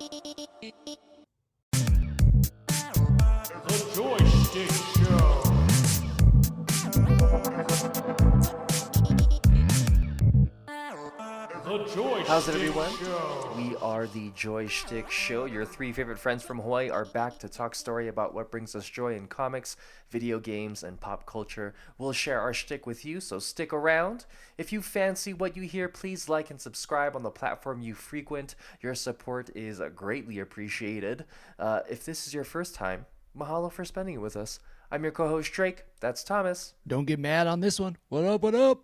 The Joystick Show. The Joystick How's it, everyone? Show. We are the Joystick Show. Your three favorite friends from Hawaii are back to talk story about what brings us joy in comics, video games, and pop culture. We'll share our shtick with you, so stick around. If you fancy what you hear, please like and subscribe on the platform you frequent. Your support is greatly appreciated. If this is your first time, mahalo for spending it with us. I'm your co-host Drake. That's Thomas. Don't get mad on this one. What up, what up?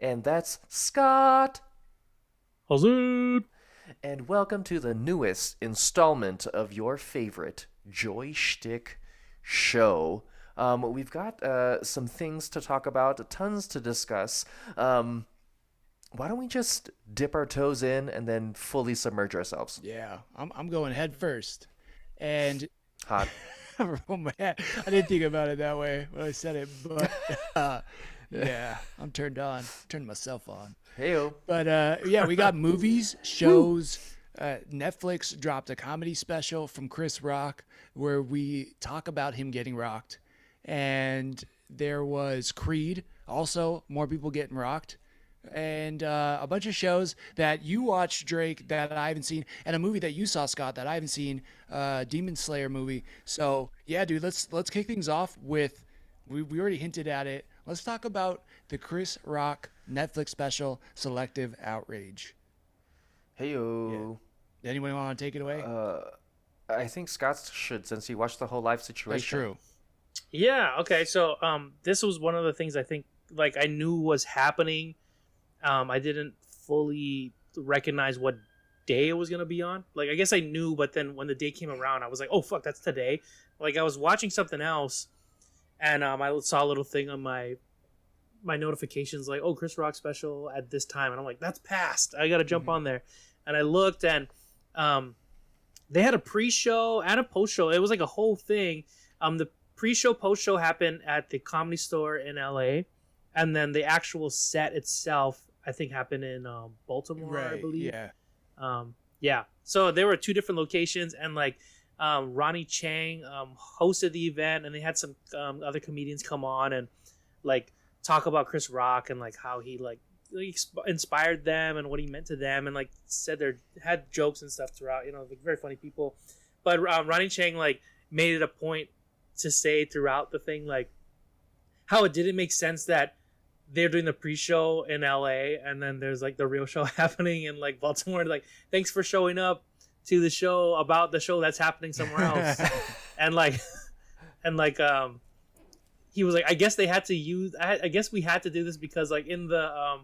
And that's Scott. How's it? And welcome to the newest installment of your favorite Joystick Show. We've got some things to talk about, tons to discuss. Why don't we just dip our toes in and then fully submerge ourselves? Yeah, I'm going head first. And Hot. oh man, I didn't think about it that way when I said it, but yeah, I'm turned on. Turned myself on. Heyo. But yeah, we got movies, shows. Netflix dropped a comedy special from Chris Rock where we talk about him getting rocked. And there was Creed, also more people getting rocked. And a bunch of shows that you watched, Drake, that I haven't seen, and a movie that you saw, Scott, that I haven't seen, Demon Slayer movie. So yeah, dude, let's kick things off with, we already hinted at it. Let's talk about the Chris Rock Netflix special, Selective Outrage. Heyo. Yeah. Anyone want to take it away? I think Scott should, since he watched the whole live situation. That's true. Yeah. Okay. So, this was one of the things I think, like, I knew was happening. I didn't fully recognize what day it was gonna be on. Like, I guess I knew, but then when the day came around, I was like, "Oh fuck, that's today." Like, I was watching something else, and I saw a little thing on my notifications, like, "Oh, Chris Rock special at this time," and I'm like, "That's past. I gotta jump on there." And I looked, and they had a pre-show and a post-show. It was like a whole thing. The pre-show, post-show happened at the Comedy Store in LA, and then the actual set itself, I think, happened in Baltimore, Right, I believe. yeah. Yeah. So there were two different locations, and like Ronnie Chang hosted the event, and they had some other comedians come on and like talk about Chris Rock and like how he like inspired them and what he meant to them, and like said they had jokes and stuff throughout. You know, like very funny people. But Ronnie Chang like made it a point to say throughout the thing like how it didn't make sense that they're doing the pre-show in LA and then there's like the real show happening in like Baltimore. Like, thanks for showing up to the show about the show that's happening somewhere else. and he was like, I guess they had to use, I guess we had to do this because like in the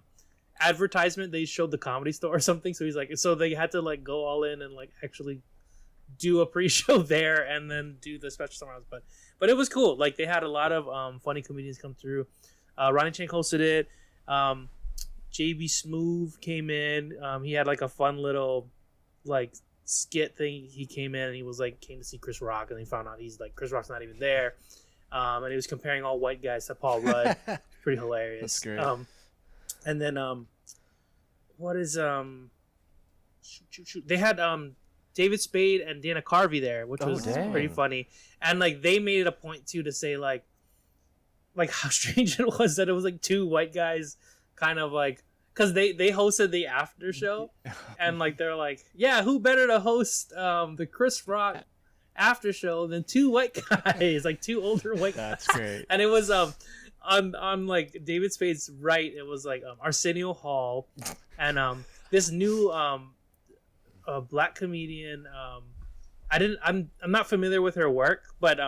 advertisement they showed the Comedy Store or something. So he's like, so they had to like go all in and like actually do a pre-show there and then do the special somewhere else. But it was cool. Like, they had a lot of funny comedians come through. Ronnie Chang hosted it. JB Smoove came in. He had like a fun little like skit thing. He came in and he was like, came to see Chris Rock, and he found out he's like, Chris Rock's not even there. And he was comparing all white guys to Paul Rudd. Pretty hilarious. That's great. And then what is shoot. They had David Spade and Dana Carvey there, which was pretty funny. And like they made it a point too to say like how strange it was that it was like two white guys kind of like, because they hosted the after show, and like they're like, yeah, who better to host the Chris Rock after show than two white guys, like two older white guys. That's great. And it was on like David Spade's right, it was like Arsenio Hall and this new black comedian. I'm not familiar with her work, but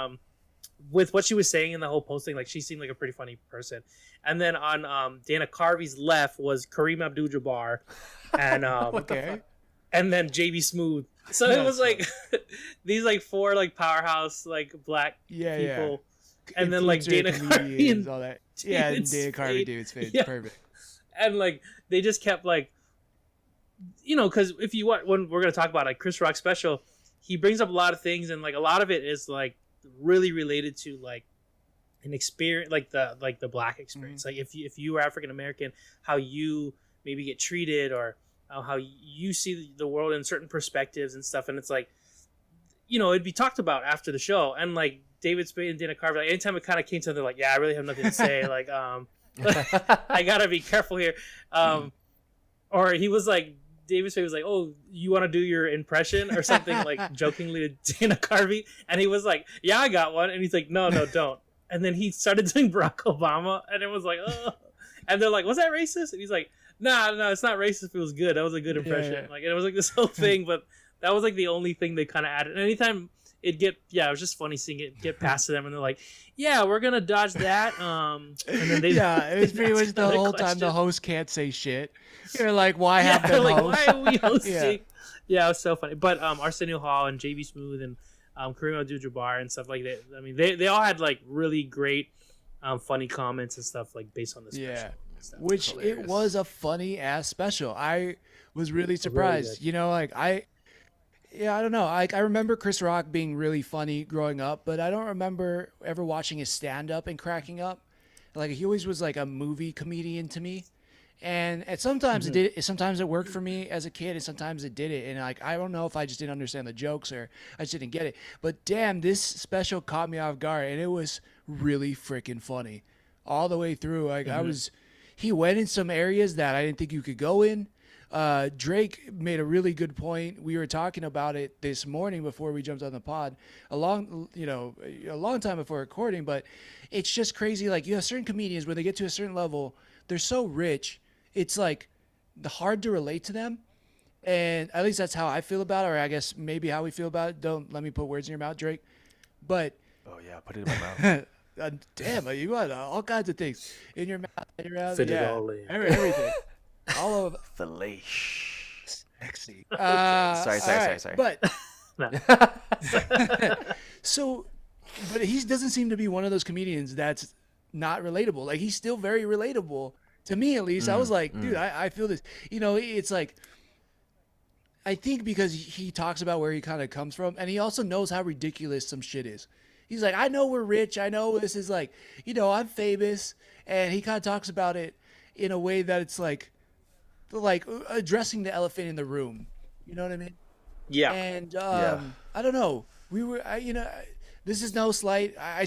with what she was saying in the whole posting, like she seemed like a pretty funny person. And then on Dana Carvey's left was Kareem Abdul-Jabbar, and Okay. and then JB Smoove. So it was like these like four like powerhouse like black people, and then like Dana Carvey and all that. Yeah, and Dana Carvey, David Spade, yeah. Perfect. And like they just kept like, you know, because if you want, when we're gonna talk about like Chris Rock special, he brings up a lot of things, and like a lot of it is like really related to like an experience, like the black experience. Like if you were African American, how you maybe get treated, or how you see the world in certain perspectives and stuff, and it's like, you know, it'd be talked about after the show, and like David Spade and Dana Carvey, like anytime it kind of came to them, they're like, yeah, I really have nothing to say, like I gotta be careful here, or he was like, David Spade was like, oh, you want to do your impression or something, like jokingly to Dana Carvey, and he was like, yeah, I got one, and he's like, no, don't. And then he started doing Barack Obama, and it was like, oh, and they're like, was that racist? And he's like, no, it's not racist if it was good. That was a good impression. Yeah. Like, and it was like this whole thing, but that was like the only thing they kind of added. And anytime it was just funny seeing it get past to them, and they're like, yeah, we're gonna dodge that. And then they it was pretty much the whole time the host can't say shit. You're like, why have them like, host? why are we hosting? Yeah, it was so funny. But Arsenio Hall and JB Smooth and Kareem Abdul-Jabbar and stuff like that. I mean, they all had like really great funny comments and stuff like based on the special. Yeah. Stuff. Which it was a funny ass special. I was really surprised. Really you know, like I don't know. I remember Chris Rock being really funny growing up, but I don't remember ever watching his stand up and cracking up. Like he always was like a movie comedian to me. And sometimes sometimes it worked for me as a kid, and sometimes it didn't. And like I don't know if I just didn't understand the jokes or I just didn't get it. But damn, this special caught me off guard, and it was really freaking funny all the way through. Like he went in some areas that I didn't think you could go in. Drake made a really good point. We were talking about it this morning before we jumped on the pod, a long time before recording. But it's just crazy. Like you have certain comedians when they get to a certain level, they're so rich. It's like hard to relate to them. And at least that's how I feel about it, or I guess maybe how we feel about it. Don't let me put words in your mouth, Drake. But Oh yeah, put it in my mouth. damn, you got all kinds of things in your mouth, in your mouth. Fit it yeah, all in. everything, all of Filet. sexy. Sorry. But No. but he doesn't seem to be one of those comedians that's not relatable. Like he's still very relatable to me, at least. I was like, dude, I feel this. You know, it's like. I think because he talks about where he kind of comes from, and he also knows how ridiculous some shit is. He's like, I know we're rich. I know this is like, you know, I'm famous. And he kind of talks about it in a way that it's like addressing the elephant in the room. You know what I mean? Yeah. And I don't know. This is no slight. I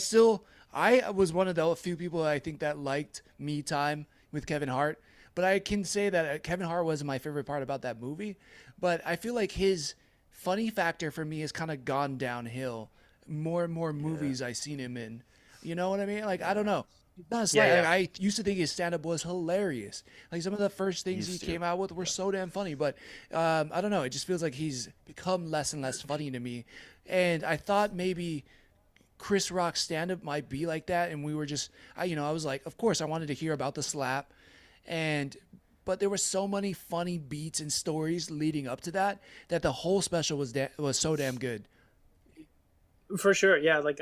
was one of the few people I think that liked Me Time with Kevin Hart. But I can say that Kevin Hart wasn't my favorite part about that movie. But I feel like his funny factor for me has kind of gone downhill. More and more movies I've seen him in. You know what I mean? Like, I don't know. Not a slight. Like, I used to think his stand-up was hilarious. Like, some of the first things he came out with were so damn funny. But I don't know. It just feels like he's become less and less funny to me. And I thought maybe Chris Rock's stand-up might be like that. And we were just, I was like, of course, I wanted to hear about the slap. But there were so many funny beats and stories leading up to that the whole special was so damn good. For sure, yeah. Like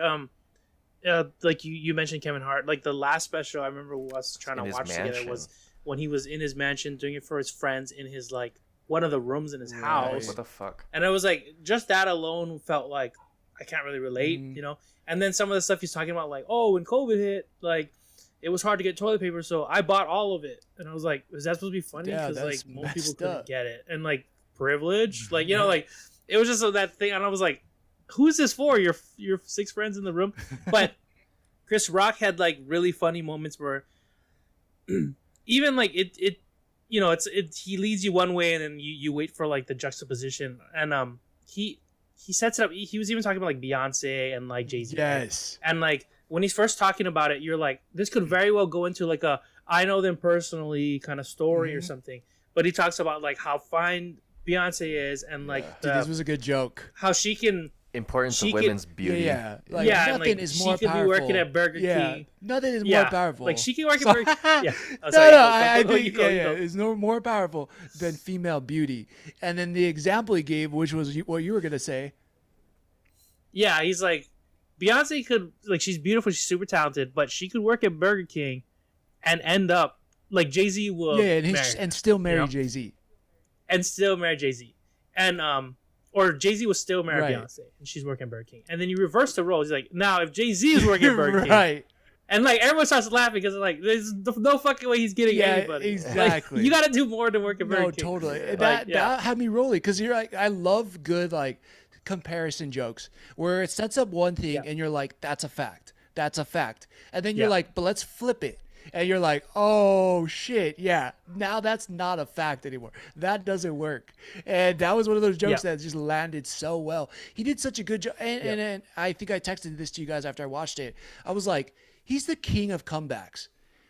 you mentioned Kevin Hart. Like the last special I remember us trying to watch together was when he was in his mansion doing it for his friends in his like one of the rooms in his house. What the fuck? And it was like just that alone felt like I can't really relate, you know. And then some of the stuff he's talking about, like, oh, when COVID hit, like it was hard to get toilet paper, so I bought all of it. And I was like, is that supposed to be funny? Because like most people couldn't get it, and like privilege, like like it was just that thing. And I was like, who is this for? Your 6 friends in the room. But Chris Rock had like really funny moments where even like it he leads you one way and then you wait for like the juxtaposition. And he sets it up. He was even talking about like Beyonce and like Jay-Z. Yes. And like when he's first talking about it, you're like, this could very well go into like a I know them personally kind of story or something. But he talks about like how fine Beyonce is and like this was a good joke. How she can importance of women's beauty. Yeah. Like, nothing is more powerful. She could be working at Burger King. Nothing is more powerful. Like she can work at Burger King. Yeah. I think it's no more powerful than female beauty. And then the example he gave, which was what you were gonna say. Yeah, he's like, Beyonce could, like, she's beautiful, she's super talented, but she could work at Burger King and end up like Jay-Z will and still marry Jay-Z. And still marry Jay-Z. And or Jay-Z was still marry Beyonce and she's working at Burger King. And then you reverse the role. He's like, now if Jay-Z is working at Burger King, And like everyone starts laughing because like there's no fucking way he's getting anybody. Exactly. Like, you got to do more to work at Burger No, King. totally. Like, That had me rolling because you're like, I love good like comparison jokes where it sets up one thing and you're like, that's a fact, and then you're like, but let's flip it. And you're like, oh shit, yeah. Now that's not a fact anymore. That doesn't work. And that was one of those jokes that just landed so well. He did such a good job. And I think I texted this to you guys after I watched it. I was like, he's the king of comebacks.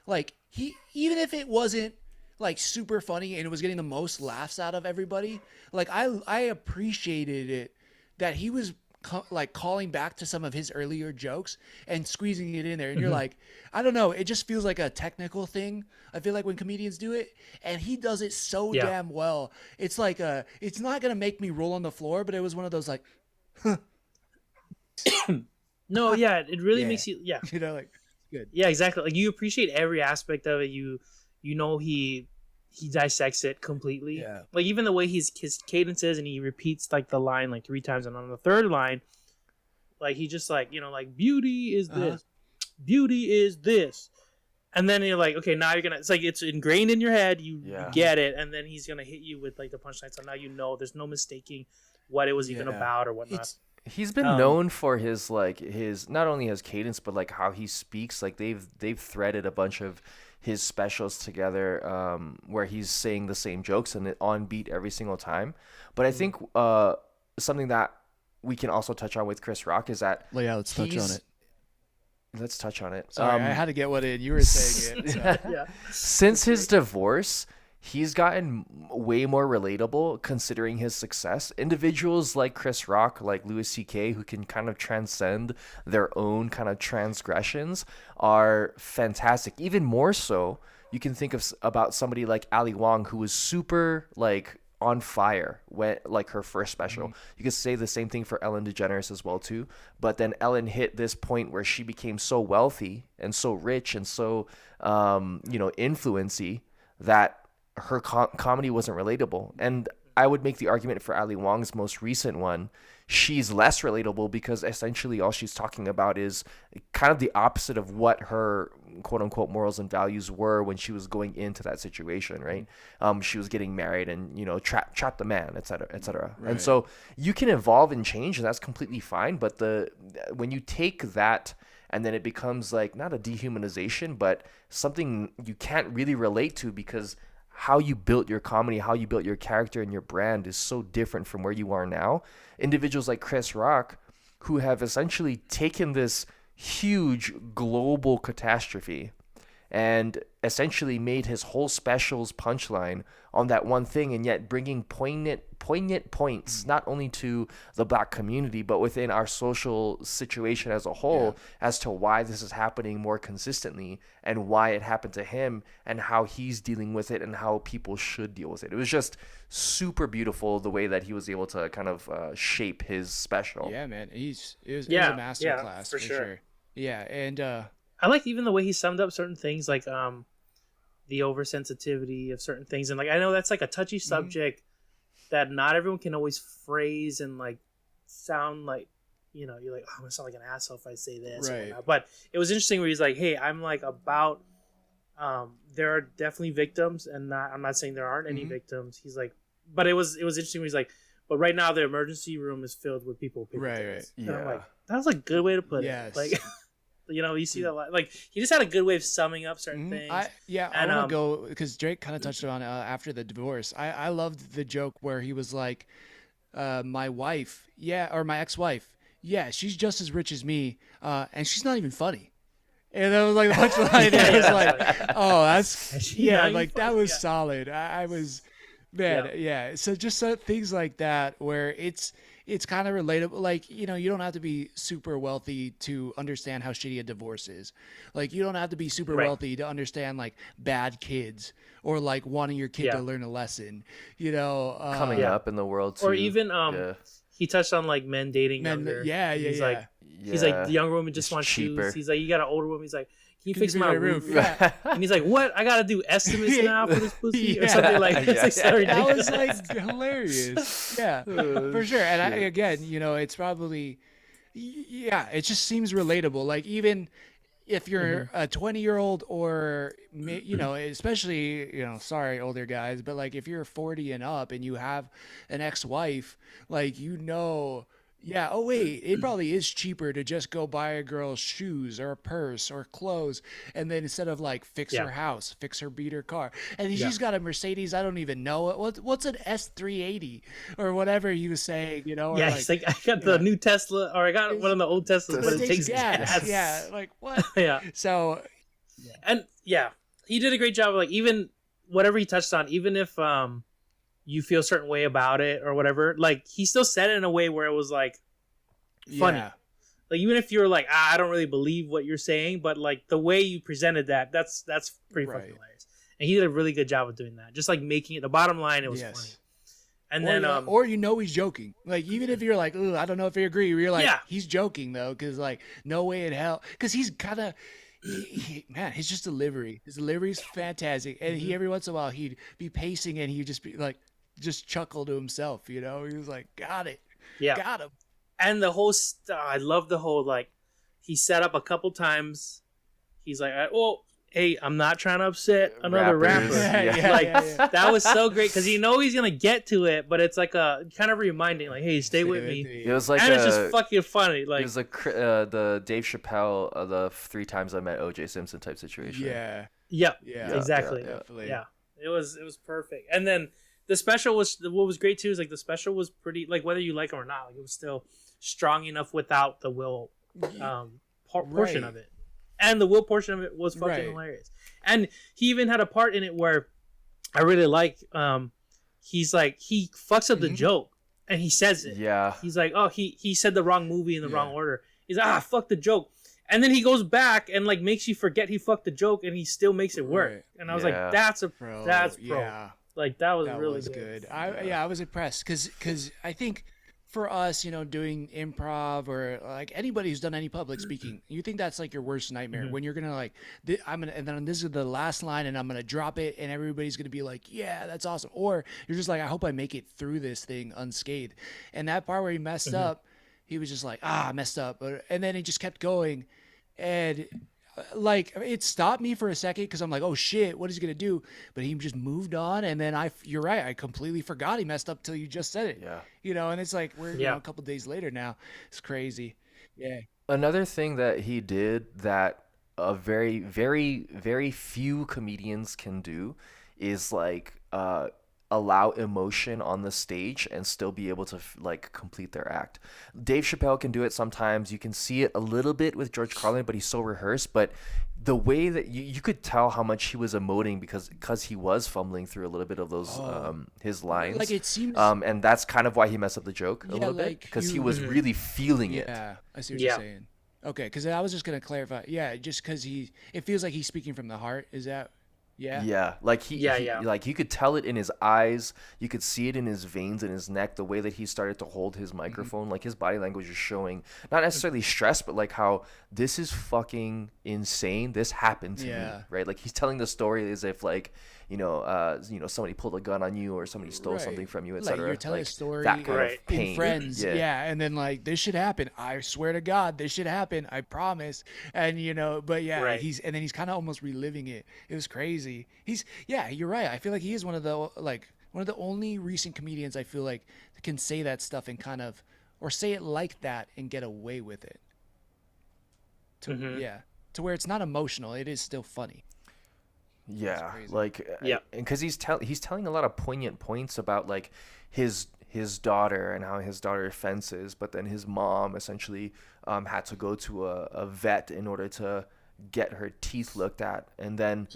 Like even if it wasn't like super funny and it was getting the most laughs out of everybody, like I appreciated it that he was like calling back to some of his earlier jokes and squeezing it in there. And you're like, I don't know. It just feels like a technical thing. I feel like when comedians do it, and he does it so damn well. It's like it's not going to make me roll on the floor, but it was one of those like, no, yeah, it really makes you, you know, like good. Yeah, exactly. Like you appreciate every aspect of it. You know, he dissects it completely. Yeah. Like even the way his cadence is, and he repeats like the line like 3 times, and on the third line, like he just like, you know, like beauty is this, beauty is this, and then you're like, okay, now you're gonna. It's like it's ingrained in your head. You get it, and then he's gonna hit you with like the punchline. So now you know there's no mistaking what it was even about or whatnot. He's been known for his like his not only his cadence but like how he speaks. Like they've threaded a bunch of his specials together where he's saying the same jokes and on beat every single time. But I think something that we can also touch on with Chris Rock is that let's touch on it. Let's touch on it. Sorry, I had to get what in. You were saying it. So. Since his divorce, he's gotten way more relatable considering his success. Individuals like Chris Rock, like Louis C.K., who can kind of transcend their own kind of transgressions are fantastic. Even more so, you can think about somebody like Ali Wong, who was super like on fire when like her first special. You could say the same thing for Ellen DeGeneres as well too. But then Ellen hit this point where she became so wealthy and so rich and so influency that her comedy wasn't relatable. And I would make the argument for Ali Wong's most recent one, she's less relatable because essentially all she's talking about is kind of the opposite of what her quote unquote morals and values were when she was going into that situation, right? She was getting married and, you know, trap the man, et cetera, et cetera. Right. And so you can evolve and change, and that's completely fine. But when you take that and then it becomes like not a dehumanization, but something you can't really relate to because how you built your comedy, how you built your character and your brand is so different from where you are now. Individuals like Chris Rock, who have essentially taken this huge global catastrophe and essentially made his whole specials punchline on that one thing, and yet bringing poignant points not only to the black community but within our social situation as a whole as to why this is happening more consistently and why it happened to him and how he's dealing with it and how people should deal with it. It was just super beautiful the way that he was able to kind of shape his special. Yeah, man, it was a masterclass for sure. Yeah, and I liked even the way he summed up certain things, like the oversensitivity of certain things, and like I know that's like a touchy subject that not everyone can always phrase and like sound like, you know, you're like, oh, I'm gonna sound like an asshole if I say this, right? But it was interesting where he's like, hey, I'm like about there are definitely victims, and I'm not saying there aren't any victims. He's like, but it was interesting where he's like, but right now the emergency room is filled with people. Right. Yeah, I'm like, that was a good way to put it. Like. You know, you see that like he just had a good way of summing up certain things. I want to go because Drake kind of touched on it after the divorce. I loved the joke where he was like, "My wife, or my ex-wife, she's just as rich as me, and she's not even funny." And that was like the punchline. It was like, "Oh, that's like that was solid." I was, man, So just things like that where it's kind of relatable. Like, you know, you don't have to be super wealthy to understand how shitty a divorce is. Like, you don't have to be super wealthy to understand like bad kids or like wanting your kid to learn a lesson, you know, coming up in the world too. Or even he touched on like men dating younger. He's like the younger woman just wants cheaper shoes. He's like, you got an older woman. He's like, can you fix my roof? And he's like, what? I gotta do estimates now for this pussy or something like that. That was like hilarious. Yeah, for sure. And again, you know, it's probably, it just seems relatable. Like even if you're a 20-year-old or, especially, sorry, older guys, but like if you're 40 and up and you have an ex-wife, like, yeah, oh wait, it probably is cheaper to just go buy a girl shoes or a purse or clothes, and then instead of like fix her house, fix her beat her car, and she's got a Mercedes, I don't even know it. What's an S380 or whatever he was saying, or Yeah, like, he's like, I got the new Tesla, or I got one of the old Teslas, but it takes gas. Yeah, like what? Yeah. So, And yeah, he did a great job of like, even whatever he touched on, even if you feel a certain way about it or whatever, like he still said it in a way where it was like funny. yeah. Like even if you're like, I don't really believe what you're saying, but like the way you presented that's pretty fucking hilarious. And he did a really good job of doing that. Just like making it the bottom line, it was funny. And then or he's joking. Like even if you're like, I don't know if you agree, you're like, he's joking though, because like no way in hell, because he's kind of. Man, his delivery is fantastic, and he every once in a while he'd be pacing and he'd just be like, just chuckle to himself, he was like, got it, got him. And the whole I love the whole, like, he set up a couple times, he's like, well, hey, I'm not trying to upset another rapper. That was so great, because he's gonna get to it, but it's like a kind of reminding, like, hey, stay with me. It was like, and it's just fucking funny. Like, it was like the Dave Chappelle, the 3 times I met O.J. Simpson type situation. Yeah, exactly. Definitely. Yeah, it was perfect. And then the special was, what was great too is like the special was pretty, like, whether you like him or not, like it was still strong enough without the Will portion of it. And the Will portion of it was fucking hilarious. And he even had a part in it where I really like, he's like, he fucks up the joke and he says it. Yeah. He's like, oh, he said the wrong movie in the wrong order. He's like, fuck the joke. And then he goes back and like makes you forget he fucked the joke, and he still makes it work. And I was like, that's pro. Yeah. Like that was really good. I was impressed because I think for us, doing improv or like anybody who's done any public speaking, you think that's like your worst nightmare when you're gonna like, and then this is the last line and I'm gonna drop it and everybody's gonna be like, yeah, that's awesome. Or you're just like, I hope I make it through this thing unscathed. And that part where he messed up, he was just like, I messed up, and then he just kept going, and like it stopped me for a second because I'm like, oh shit, what is he gonna do? But he just moved on, and then you're right, I completely forgot he messed up till you just said it. And it's like we're a couple days later now. It's crazy. Another thing that he did that a very, very, very few comedians can do is like allow emotion on the stage and still be able to like complete their act. Dave Chappelle can do it sometimes. You can see it a little bit with George Carlin, but he's so rehearsed. But the way that you could tell how much he was emoting because he was fumbling through a little bit of those his lines. Like it seems, and that's kind of why he messed up the joke a little bit, because he was really feeling it. Yeah, I see what you're saying. Okay, because I was just gonna clarify. Yeah, just because it feels like he's speaking from the heart. Is that? Yeah. Like he like you could tell it in his eyes, you could see it in his veins in his neck, the way that he started to hold his microphone, like his body language is showing not necessarily stress, but like how this is fucking insane. This happened to me, right? Like he's telling the story as if like somebody pulled a gun on you or somebody stole something from you, etc. Like you're telling a story that kind of pain. In Friends, and then like this should happen. I swear to God, this should happen. I promise. And but he's kind of almost reliving it. It was crazy. You're right. I feel like he is one of the only recent comedians I feel like can say that stuff and kind of, or say it like that and get away with it. To where it's not emotional. It is still funny. Yeah, like because he's telling a lot of poignant points about like his daughter and how his daughter fences, but then his mom essentially had to go to a vet in order to get her teeth looked at, and then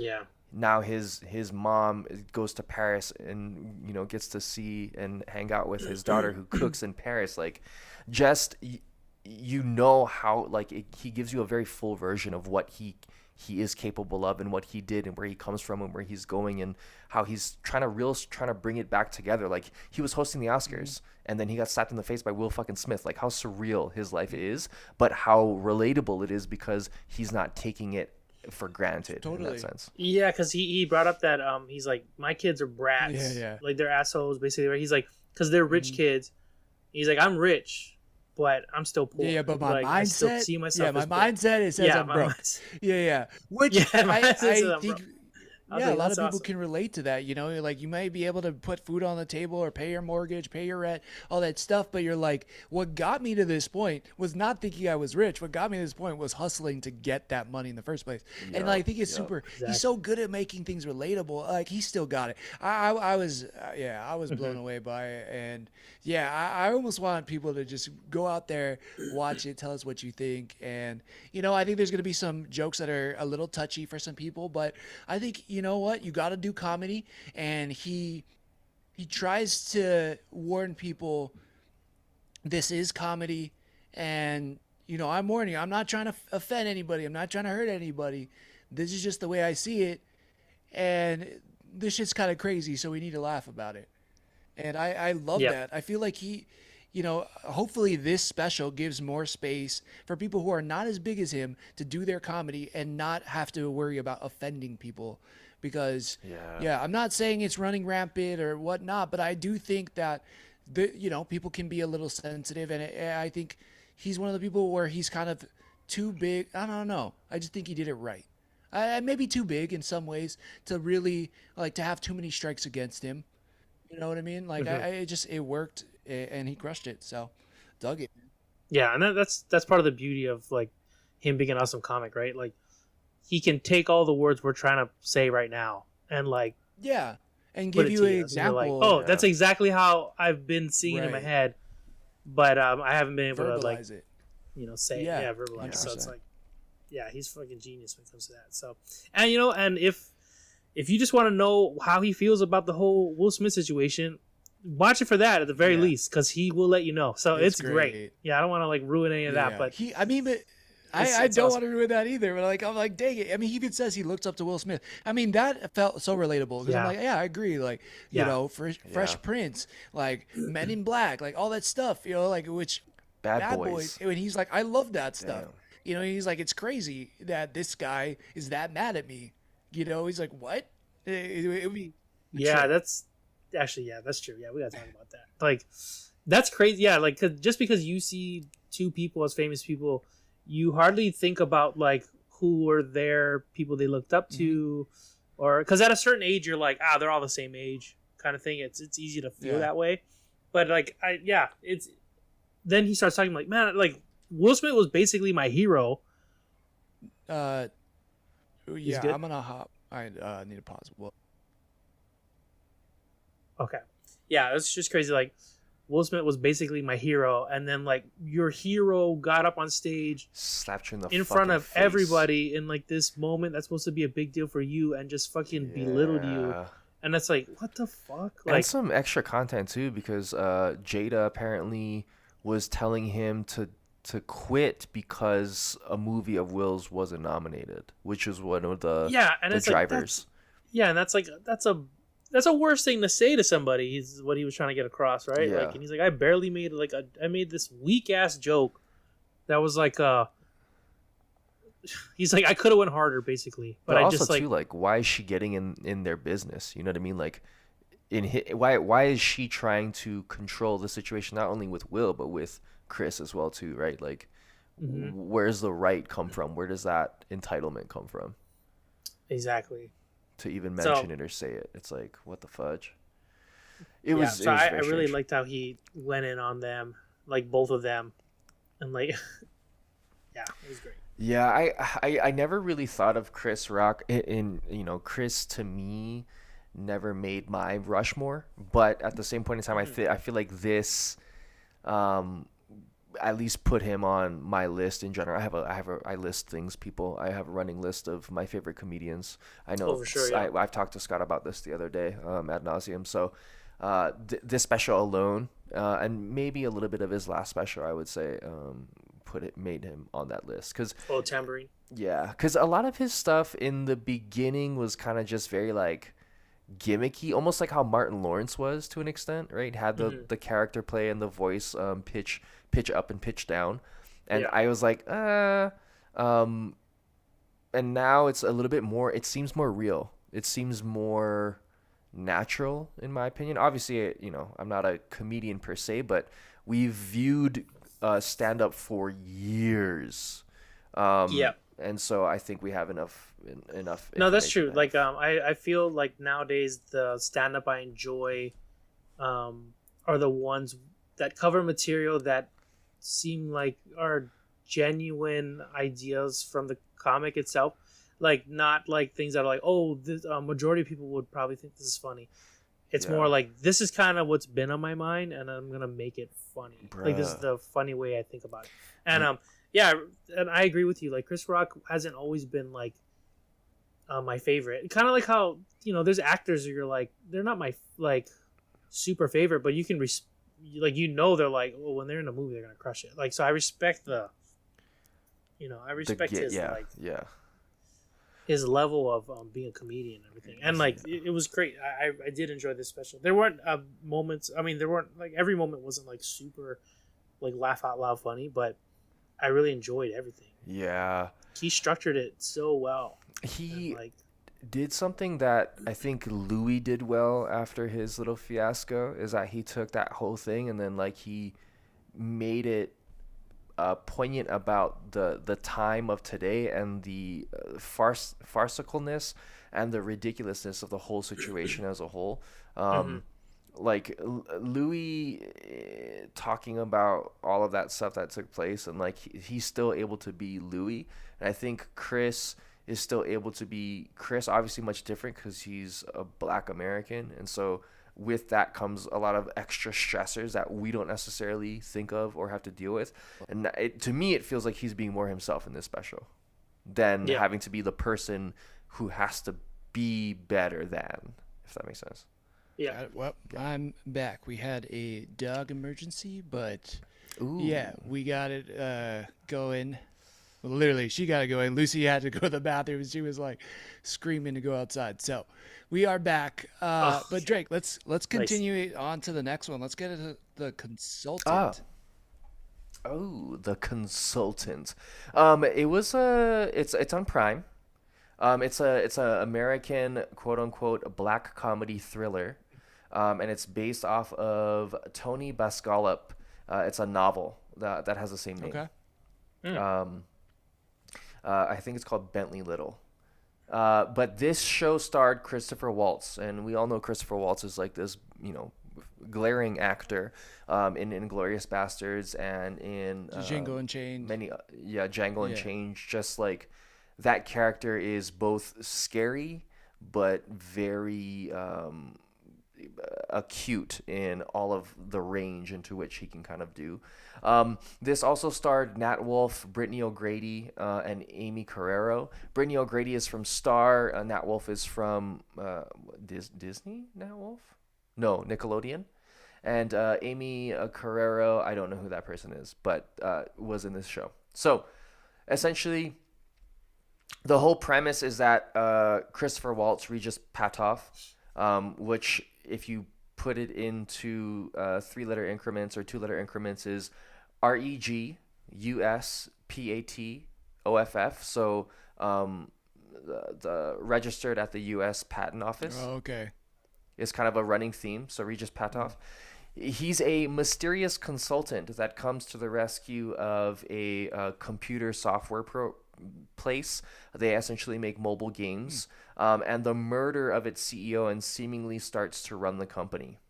now his mom goes to Paris and gets to see and hang out with his daughter who cooks in Paris. Like just how like he gives you a very full version of what he is capable of and what he did and where he comes from and where he's going and how he's trying to bring it back together. Like he was hosting the Oscars and then he got slapped in the face by Will fucking Smith. Like how surreal his life is, but how relatable it is because he's not taking it for granted in that sense. Yeah, because he brought up that he's like, my kids are brats. Like they're assholes basically. Right? He's like, because they're rich kids. He's like, I'm rich, but I'm still poor. Yeah, but my like, I still mindset, see myself my as broke. mindset, it says Yeah, I'm my broke. mindset- Yeah. Which Yeah, my mindset says I I'm think, broke. I yeah, think a lot that's of people awesome. can relate to that. Like you might be able to put food on the table or pay your mortgage, pay your rent, all that stuff. But you're like, what got me to this point was not thinking I was rich. What got me to this point was hustling to get that money in the first place. And I think it's super. He's so good at making things relatable. Like he still got it. I was blown away by it. And yeah, I almost want people to just go out there, watch it, tell us what you think. And I think there's gonna be some jokes that are a little touchy for some people, but I think you know what, you got to do comedy, and he tries to warn people this is comedy, and I'm warning you, I'm not trying to offend anybody, I'm not trying to hurt anybody, this is just the way I see it, and this shit's kind of crazy, so we need to laugh about it. And I love that. I feel like he, hopefully this special gives more space for people who are not as big as him to do their comedy and not have to worry about offending people. Because, I'm not saying it's running rampant or whatnot, but I do think that, people can be a little sensitive. And I think he's one of the people where he's kind of too big. I don't know. I just think he did it right. Maybe too big in some ways to really, to have too many strikes against him. You know what I mean? Like, it worked, and he crushed it. So, dug it. Yeah, and that's part of the beauty of, like, him being an awesome comic, right? Like, he can take all the words we're trying to say right now and, like... Yeah, and give you an example. Like, that's exactly how I've been seeing it in my head, but I haven't been able to, like, it. Say it. Yeah, verbalize it. 100%. So it's like, yeah, he's fucking genius when it comes to that. So, and, and if you just want to know how he feels about the whole Will Smith situation, watch it for that at the very least, because he will let you know. So it's great. Yeah, I don't want to, like, ruin any of that, but... I don't awesome. want to ruin that either, but I'm like, dang it. I mean, he even says he looks up to Will Smith. I mean, that felt so relatable because I'm like, I agree. Like, Fresh Prince, like Men in Black, like all that stuff, like which Bad Boys. And he's like, I love that stuff. He's like, it's crazy that this guy is that mad at me. He's like, what? It would be. That's actually, that's true. Yeah, we gotta talk about that. Like, that's crazy. Yeah, like, just because you see two people as famous people, you hardly think about, like, who were their people they looked up to, or because at a certain age you're like, they're all the same age kind of thing. It's easy to feel that way, but like it's then he starts talking like, man, like Will Smith was basically my hero. I'm gonna hop. I need to pause. Well, okay, yeah, it's just crazy. Like, Will Smith was basically my hero, and then, like, your hero got up on stage, slapped you in front of everybody in, like, this moment that's supposed to be a big deal for you, and just fucking belittled you. And that's like, what the fuck? Like, and some extra content too, because Jada apparently was telling him to quit because a movie of Will's wasn't nominated, which was one of the drivers. And that's like that's a worse thing to say to somebody. Is what he was trying to get across, right? Like, and he's like, I barely made I made this weak ass joke that was like he's like, I could have went harder, basically, but I also just, like, too, like, why is she getting in their business? You know what I mean? Like, why is she trying to control the situation not only with Will but with Chris as well too, right? Like, where's the right come from? Where does that entitlement come from? Exactly. To even mention it or say it, it's like, what the fudge? I really liked how he went in on them, like both of them, and like, it was great. Yeah, I never really thought of Chris Rock in Chris to me never made my Rushmore, but at the same point in time, I feel like this at least put him on my list in general. I list things, people. I have a running list of my favorite comedians. I know. For sure, yeah. I've talked to Scott about this the other day, ad nauseum. So this special alone, and maybe a little bit of his last special, I would say, made him on that list. Cause Tambourine. Yeah, because a lot of his stuff in the beginning was kind of just very, like, gimmicky, almost like how Martin Lawrence was to an extent, right? Had the character play and the voice pitch up and pitch down, and I was like, and now it's a little bit more. It seems more real. It seems more natural, in my opinion. Obviously, I'm not a comedian per se, but we've viewed stand up for years. Yeah. And so I think we have enough. No, that's true. information Like, there. I feel like nowadays the stand up I enjoy, are the ones that cover material that seem like are genuine ideas from the comic itself. Like, not like things that are like, oh, this majority of people would probably think this is funny. It's Yeah. more like, this is kind of what's been on my mind, and I'm gonna make it funny. Like, this is Bruh. the funny way I think about it. And yeah, and I agree with you. Like, Chris Rock hasn't always been like my favorite. Kind of like how, there's actors who you're like, they're not my like super favorite, but you can like, they're like, oh, when they're in a movie they're gonna crush it. Like, so I respect I respect his like yeah. his level of being a comedian and everything. And like, it was great. I did enjoy this special. There weren't moments. I mean, there weren't like, every moment wasn't like super like laugh out loud funny, but I really enjoyed everything. Yeah. He structured it so well. He And, like, did something that I think Louis did well after his little fiasco, is that he took that whole thing and then like he made it poignant about the time of today and the farcicalness and the ridiculousness of the whole situation as a whole. Like Louis talking about all of that stuff that took place, and like he's still able to be Louis, and I think Chris is still able to be Chris, obviously much different because he's a Black American, and so with that comes a lot of extra stressors that we don't necessarily think of or have to deal with. And to me, it feels like he's being more himself in this special than having to be the person who has to be better than, if that makes sense. yeah. Well, I'm back. We had a dog emergency, but Ooh. yeah, we got it going. Well, literally, she got to go in. Lucy had to go to the bathroom. She was like screaming to go outside. So we are back. But Drake, let's continue on to the next one. Let's get into the consultant. Oh, the consultant. It's on Prime. It's a American quote unquote black comedy thriller, and it's based off of Tony Bascalop. It's a novel that has the same name. Okay. I think it's called Bentley Little. But this show starred Christopher Waltz, and we all know Christopher Waltz is like this, glaring actor in Inglourious Bastards and in Django Unchained. Django Unchained. Just like that character is both scary but very acute in all of the range into which he can kind of do. This also starred Nat Wolff, Brittany O'Grady, and Amy Carrero. Brittany O'Grady is from Star. Nat Wolff is from Disney? Nat Wolff? No, Nickelodeon. And Amy Carrero, I don't know who that person is, but was in this show. So essentially, the whole premise is that Christopher Waltz, Regis Patoff, which if you put it into 3-letter increments or 2-letter increments is REGUSPATOFF. So the registered at the U.S. Patent Office. Oh, okay. Is kind of a running theme. So Regis Patoff. He's a mysterious consultant that comes to the rescue of a computer software place. They essentially make mobile games, and the murder of its CEO and seemingly starts to run the company.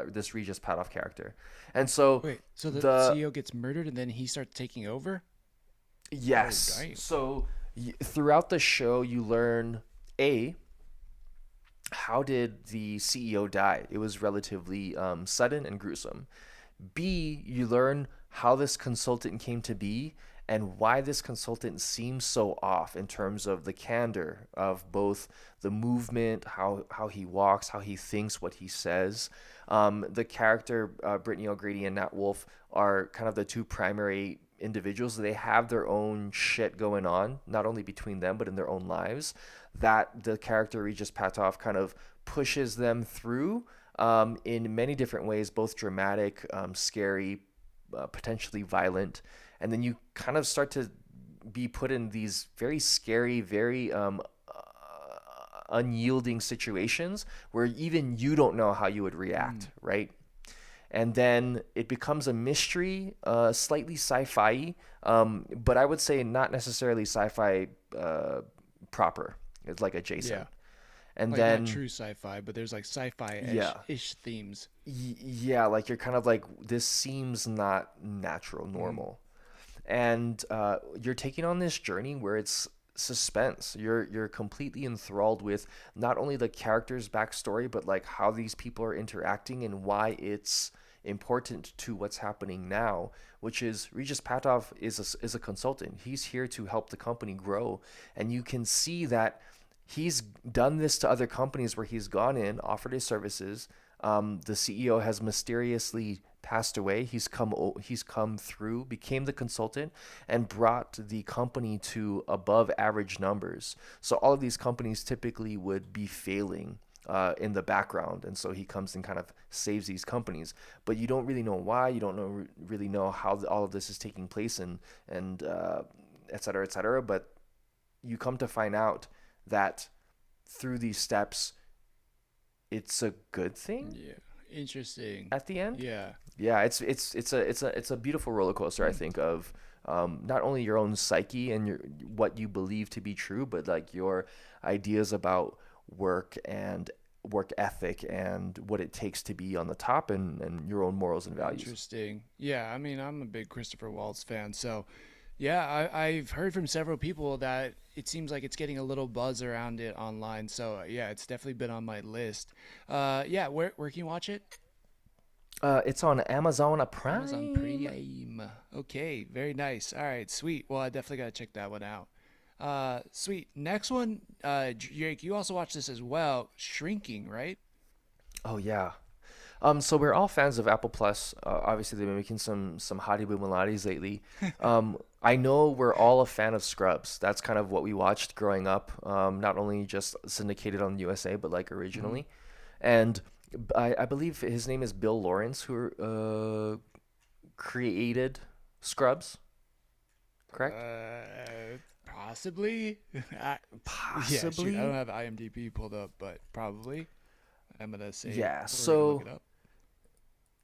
This Regis Patoff character, and so Wait, so the CEO gets murdered and then he starts taking over? Yes. Oh, so throughout the show, you learn how did the CEO die? It was relatively sudden and gruesome. B, you learn how this consultant came to be and why this consultant seems so off in terms of the candor of both the movement, how he walks, how he thinks, what he says. The character, Brittany O'Grady and Nat Wolff, are kind of the two primary individuals. They have their own shit going on, not only between them, but in their own lives, that the character Regis Patoff kind of pushes them through in many different ways, both dramatic, scary, potentially violent. And then you kind of start to be put in these very scary, very unyielding situations where even you don't know how you would react, right? and then it becomes a mystery, slightly sci-fi, but I would say not necessarily sci-fi proper. It's like adjacent. Yeah. And Like then not true sci-fi, but there's like sci-fi Yeah. ish themes. yeah, like you're kind of like, this seems not natural, normal. And you're taking on this journey where it's suspense. You're completely enthralled with not only the characters' backstory, but like how these people are interacting and why it's important to what's happening now. Which is, Regis Patov is a consultant. He's here to help the company grow, and you can see that he's done this to other companies where he's gone in, offered his services. The CEO has mysteriously passed away. He's come through, became the consultant, and brought the company to above average numbers. So all of these companies typically would be failing in the background, and so he comes and kind of saves these companies. But you don't really know why. You don't really know how all of this is taking place, and et cetera, et cetera. But you come to find out that through these steps, it's a good thing Yeah. Interesting. at the end. Yeah. Yeah, it's a beautiful roller coaster, I think, of not only your own psyche and what you believe to be true, but like your ideas about work and work ethic and what it takes to be on the top, and your own morals and values. Interesting. Yeah, I mean, I'm a big Christopher Waltz fan, so yeah, I've heard from several people that it seems like it's getting a little buzz around it online. So yeah, it's definitely been on my list. Yeah, where can you watch it? It's on Amazon Prime. Amazon Prime. Okay, very nice. All right, sweet. Well, I definitely gotta check that one out. Sweet. Next one, Jake, you also watched this as well. Shrinking, right? Oh yeah. So we're all fans of Apple Plus. Obviously, they've been making some hottie boom latties lately. I know we're all a fan of Scrubs. That's kind of what we watched growing up. Not only just syndicated on USA, but like originally. And I believe his name is Bill Lawrence, who created Scrubs. Correct? Possibly. Yeah, Possibly. shoot, I don't have IMDb pulled up, but probably. I'm gonna say. Yeah, we're gonna so- look it up.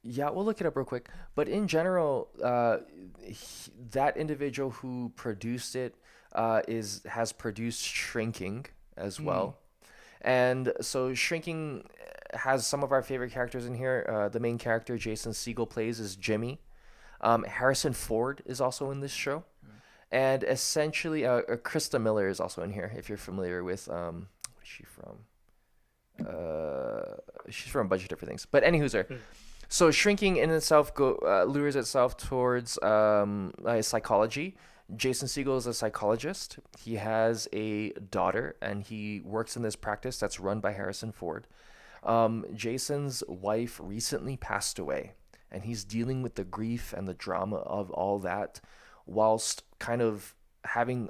Yeah, we'll look it up real quick. But in general, that individual who produced it has produced Shrinking as well. And so Shrinking has some of our favorite characters in here. The main character Jason Segel plays is Jimmy. Harrison Ford is also in this show. And essentially, Krista Miller is also in here, if you're familiar with, what is she from? She's from a bunch of different things. But anywho's her. So Shrinking in itself lures itself towards psychology. Jason Segel is a psychologist. He has a daughter, and he works in this practice that's run by Harrison Ford. Jason's wife recently passed away, and he's dealing with the grief and the drama of all that, whilst kind of having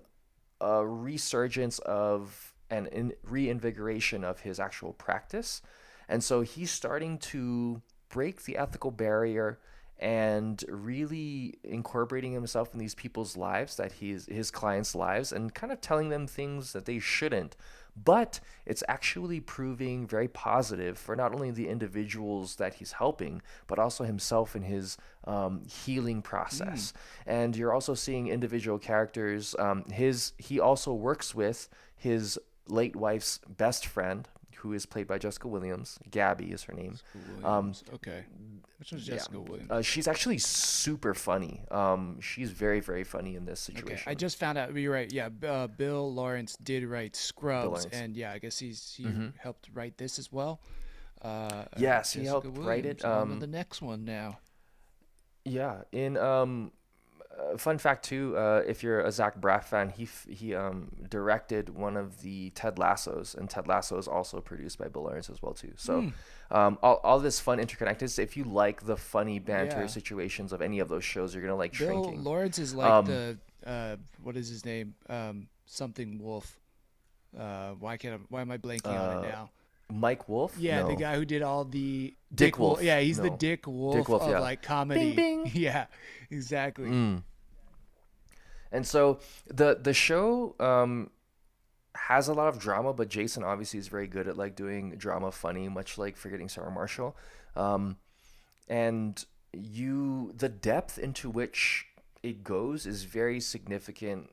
a resurgence of and reinvigoration of his actual practice. And so he's starting to break the ethical barrier and really incorporating himself in these people's lives, that his clients' lives, and kind of telling them things that they shouldn't. But it's actually proving very positive for not only the individuals that he's helping, but also himself in his healing process. And you're also seeing individual characters. He also works with his late wife's best friend, who is played by Jessica Williams. Gabby is her name. Williams. Okay. Which one's Jessica Williams? She's actually super funny. She's very, very funny in this situation. Okay, I just found out. You're right. Yeah, Bill Lawrence did write Scrubs, Lawrence. and yeah, I guess he helped write this as well. Yes, he Jessica helped write it. Williams. On to the next one now. Yeah. In fun fact too, if you're a Zach Braff fan, he directed one of the Ted Lassos, and Ted Lasso is also produced by Bill Lawrence as well too. So all this fun interconnected. So if you like the funny banter Yeah. situations of any of those shows, you're gonna like Bill Shrinking. Lawrence is like the what is his name? Something Wolf. Why am I blanking on it now? Mike Wolf? Yeah, No. the guy who did all the Dick Wolf. Yeah, he's the No. Dick Wolf, Dick Wolf, of yeah. like comedy. Bing, bing. Yeah, exactly. And so the show has a lot of drama, but Jason obviously is very good at like doing drama funny, much like Forgetting Sarah Marshall. and the depth into which it goes is very significant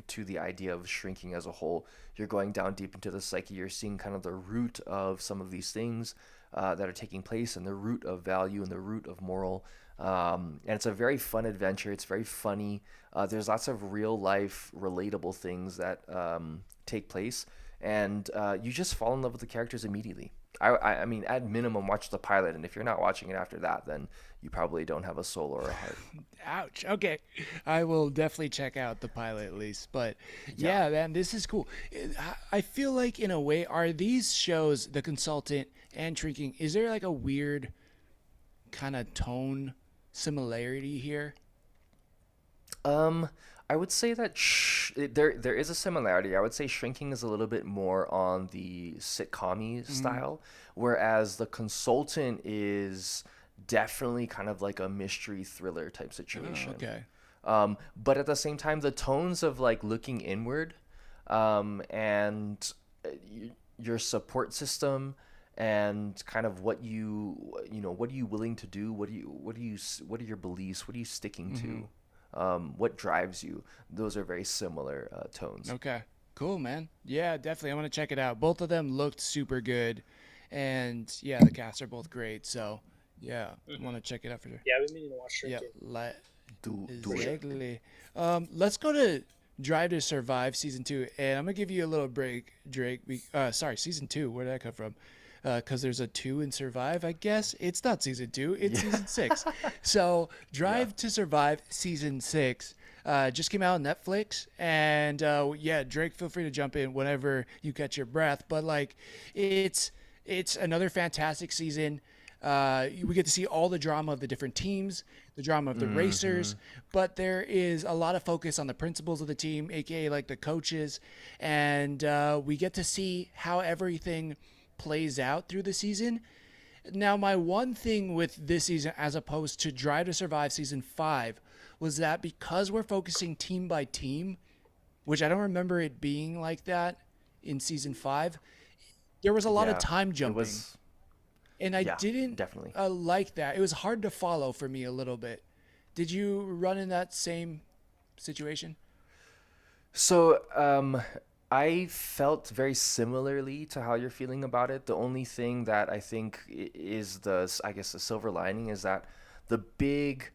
to the idea of shrinking as a whole. You're going down deep into the psyche. You're seeing kind of the root of some of these things that are taking place, and the root of value and the root of moral. And it's a very fun adventure. It's very funny. There's lots of real life relatable things that take place, and you just fall in love with the characters immediately. I mean, at minimum, watch the pilot, and if you're not watching it after that, then you probably don't have a soul or a heart. Ouch. Okay. I will definitely check out the pilot at least. But yeah, man, this is cool. I feel like, in a way, are these shows, The Consultant and Shrinking, is there like a weird kind of tone similarity here? I would say that there is a similarity. I would say Shrinking is a little bit more on the sitcom-y style, whereas The Consultant is definitely kind of like a mystery thriller type situation. Okay. But at the same time, the tones of like looking inward, and your support system, and kind of what what are you willing to do? What are your beliefs? What are you sticking to? What drives you? Those are very similar tones. Okay. Cool, man. Yeah, definitely. I want to check it out. Both of them looked super good. And yeah, the casts are both great. So yeah, I want to check it out for sure. Yeah, I've been meaning to watch Shrinking. Do it. Exactly. Let's go to Drive to Survive season 2, and I'm gonna give you a little break, Drake. Sorry, season 2. Where did that come from? Because there's a 2 in Survive, I guess. It's not season 2. It's season 6. So Drive to Survive season 6 just came out on Netflix, and yeah, Drake, feel free to jump in whenever you catch your breath. But like, it's another fantastic season. We get to see all the drama of the different teams, the drama of the racers, but there is a lot of focus on the principals of the team, aka like the coaches, and we get to see how everything plays out through the season. Now, my one thing with this season as opposed to Drive to Survive season 5 was that because we're focusing team by team, which I don't remember it being like that in season 5, there was a lot of time jumping. And I didn't definitely like that. It was hard to follow for me a little bit. Did you run in that same situation? So, I felt very similarly to how you're feeling about it. The only thing that I think is the silver lining is that the big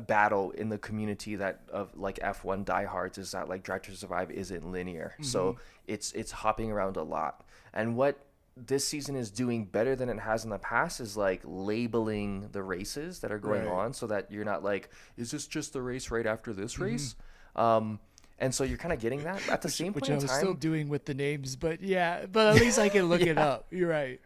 battle in the community that of like F1 diehards is that like Drive to Survive isn't linear. So it's hopping around a lot. And what this season is doing better than it has in the past is like labeling the races that are going on, so that you're not like, is this just the race right after this race? And so you're kind of getting that at the same point Which in I was time. still doing with the names, but at least I can look it up. You're right.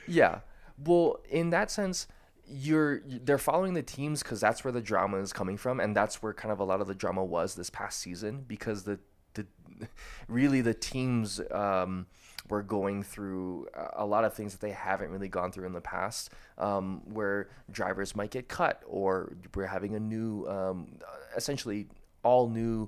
Yeah. Well, in that sense, they're following the teams because that's where the drama is coming from, and that's where kind of a lot of the drama was this past season, because the teams were going through a lot of things that they haven't really gone through in the past, where drivers might get cut, or we're having a new, essentially all new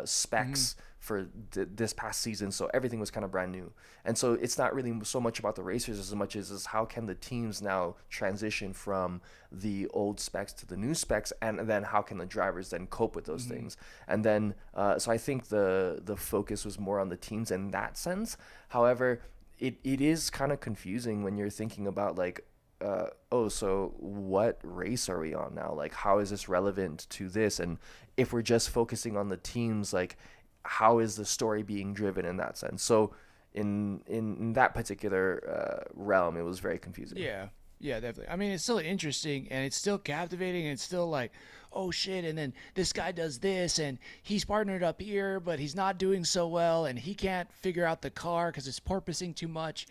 specs for this past season. So everything was kind of brand new. And so it's not really so much about the racers as much as how can the teams now transition from the old specs to the new specs, and then how can the drivers then cope with those things. And then so I think the focus was more on the teams in that sense. However, it is kind of confusing when you're thinking about like, so what race are we on now? Like, how is this relevant to this? And if we're just focusing on the teams, like, how is the story being driven in that sense? So in that particular realm, it was very confusing. Yeah, definitely. I mean, it's still interesting, and it's still captivating, and it's still like, oh shit, and then this guy does this, and he's partnered up here, but he's not doing so well, and he can't figure out the car because it's porpoising too much,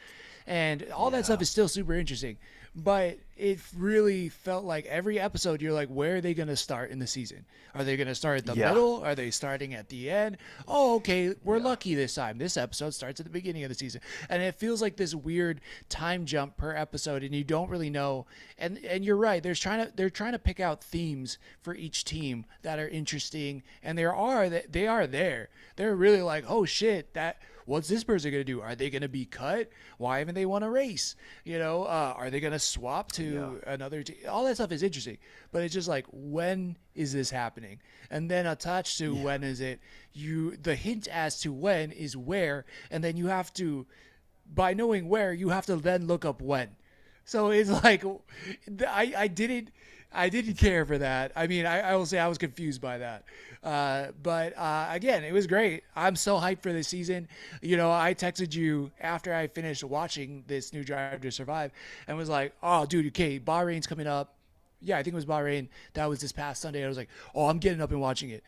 and all that stuff is still super interesting. But it really felt like every episode you're like, where are they going to start in the season? Are they going to start at the middle? Are they starting at the end? Oh, okay, we're lucky this time. This episode starts at the beginning of the season. And it feels like this weird time jump per episode, and you don't really know. And you're right. They're trying to pick out themes for each team that are interesting, and they are there. They're really like, oh shit, that what's this person going to do? Are they going to be cut? Why haven't they won a race? Are they going to swap to another team? All that stuff is interesting, but it's just like, when is this happening? And then attached to when is it, the hint as to when is where, and then you have to, by knowing where, you have to then look up when. So it's like, I didn't care for that. I mean, I will say I was confused by that. But again, it was great. I'm so hyped for this season. I texted you after I finished watching this new Drive to Survive and was like, oh, dude, okay, Bahrain's coming up. Yeah, I think it was Bahrain. That was this past Sunday. I was like, oh, I'm getting up and watching it.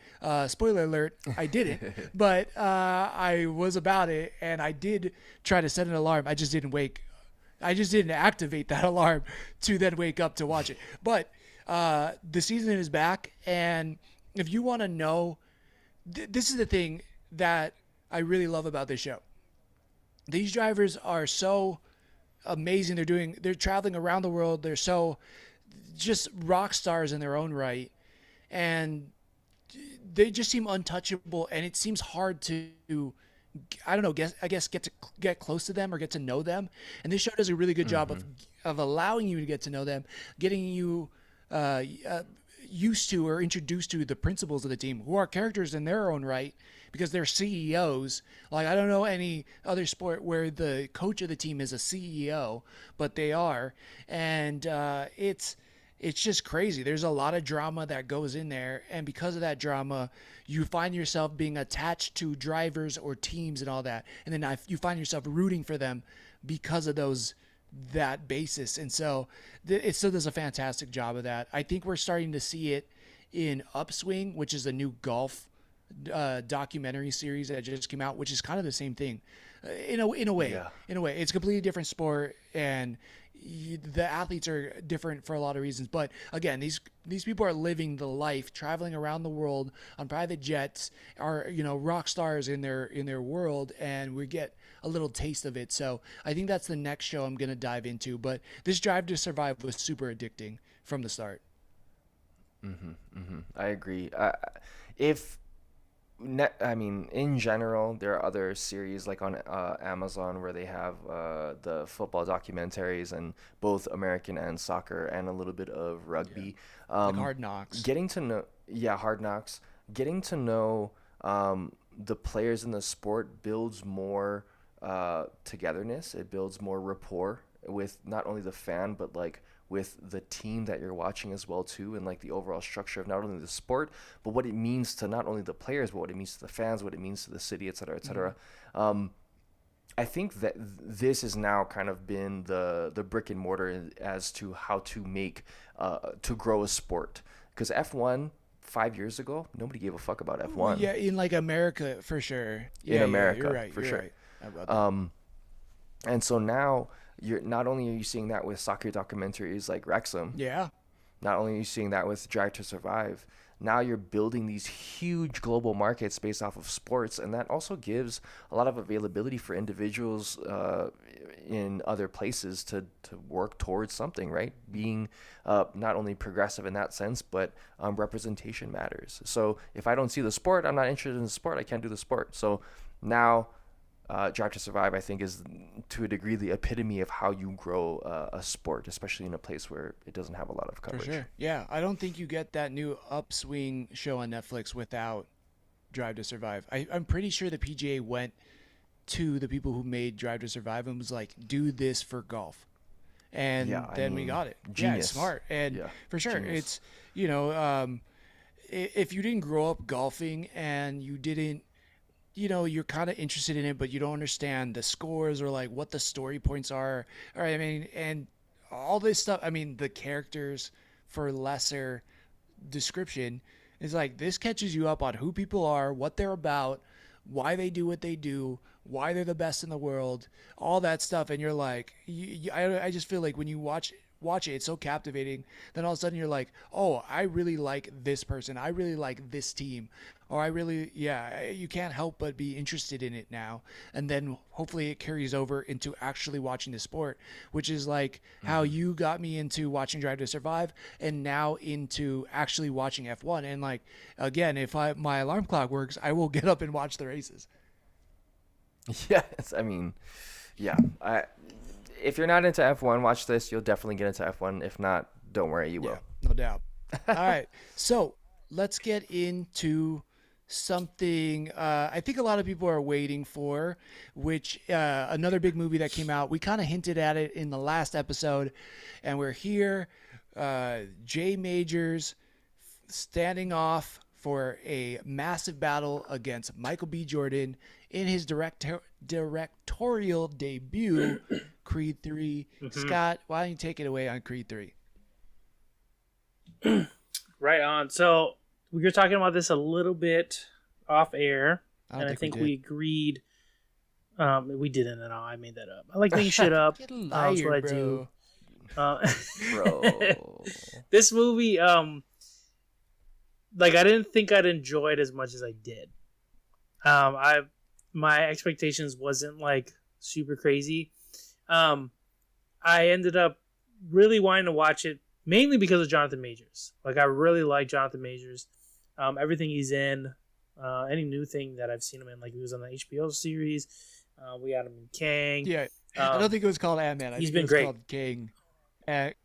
Spoiler alert, I didn't. But I was about it, and I did try to set an alarm. I just didn't activate that alarm to then wake up to watch it. But the season is back, and if you want to know, this is the thing that I really love about this show. These drivers are so amazing. They're traveling around the world. They're so just rock stars in their own right, and they just seem untouchable. And it seems hard to, I don't know, get close to them or get to know them. And this show does a really good job of allowing you to get to know them, getting you used to or introduced to the principals of the team, who are characters in their own right because they're CEOs. Like, I don't know any other sport where the coach of the team is a CEO, but they are. And it's just crazy. There's a lot of drama that goes in there. And because of that drama, you find yourself being attached to drivers or teams and all that. And then you find yourself rooting for them because of that basis. And so it still does a fantastic job of that. I think we're starting to see it in Upswing, which is a new golf documentary series that just came out, which is kind of the same thing in a way. It's a completely different sport, and the athletes are different for a lot of reasons. But again, these people are living the life, traveling around the world on private jets, are rock stars in their world, and we get a little taste of it. So I think that's the next show I'm going to dive into. But this Drive to Survive was super addicting from the start. I agree. In general, there are other series like on Amazon where they have the football documentaries and both American and soccer and a little bit of rugby. Like Hard Knocks. Hard Knocks. Getting to know the players in the sport builds more togetherness. It builds more rapport with not only the fan, but like with the team that you're watching as well too, and like the overall structure of not only the sport, but what it means to not only the players, but what it means to the fans, what it means to the city, et cetera, et cetera. I think that this has now kind of been the brick and mortar as to how to make to grow a sport, because F1 5 years ago, nobody gave a fuck about F1. Yeah, in like America for sure. In America, you're right, for you're sure. Right about that. And so now you're not only are you seeing that with soccer documentaries like Wrexham. Yeah. Not only are you seeing that with Drive to Survive. Now you're building these huge global markets based off of sports, and that also gives a lot of availability for individuals in other places to work towards something, right? Being not only progressive in that sense, but representation matters. So if I don't see the sport, I'm not interested in the sport, I can't do the sport. So now Drive to Survive, I think, is to a degree the epitome of how you grow a sport, especially in a place where it doesn't have a lot of coverage. For sure. Yeah, I don't think you get that new Upswing show on Netflix without Drive to Survive. I'm pretty sure the PGA went to the people who made Drive to Survive and was like, do this for golf. And we got it. Genius. Yeah, it's smart. And for sure, genius. It's, if you didn't grow up golfing and you didn't, you're kind of interested in it, but you don't understand the scores or like what the story points are. Or and all this stuff. I mean, the characters for lesser description is like, this catches you up on who people are, what they're about, why they do what they do, why they're the best in the world, all that stuff. And you're like, I just feel like when you watch it, it's so captivating. Then all of a sudden you're like, oh, I really like this person. I really like this team. Or you can't help but be interested in it now. And then hopefully it carries over into actually watching the sport, which is like how you got me into watching Drive to Survive and now into actually watching F1. And like, again, if my alarm clock works, I will get up and watch the races. Yes, I mean, yeah. If you're not into F1, watch this. You'll definitely get into F1. If not, don't worry, you will. Yeah, no doubt. All right, so let's get into something I think a lot of people are waiting for, which another big movie that came out. We kind of hinted at it in the last episode, and we're here. Jay Majors standing off for a massive battle against Michael B. Jordan in his directorial debut, Creed 3. Scott, why don't you take it away on Creed 3? Right on. So we were talking about this a little bit off air, and I think we agreed. We didn't at all. I made that up. I like making shit up. Get a liar, that's what I bro. do. Bro. This movie, like I didn't think I'd enjoy it as much as I did. My expectations wasn't like super crazy. I ended up really wanting to watch it mainly because of Jonathan Majors. Like I really like Jonathan Majors. Everything he's in, any new thing that I've seen him in, like he was on the HBO series. We had him in Kang. Yeah, I don't think it was called Ant-Man. He's think been it was great. Called King.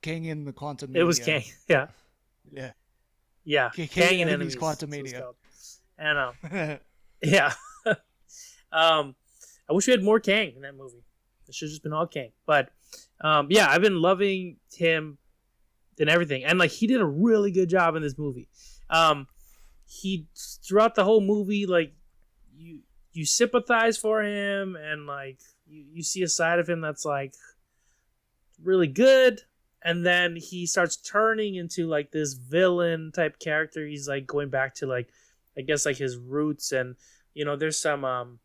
King in the Quantum. It was Kang. Yeah. Yeah. Yeah. Kang and in Enemies. Quantumania. And yeah. I wish we had more Kang in that movie. It should have just been all Kang. But yeah, I've been loving him and everything. And like he did a really good job in this movie. He throughout the whole movie, like you sympathize for him and like you see a side of him that's like really good. And then he starts turning into like this villain type character. He's like going back to like, I guess like his roots, and you know, there's some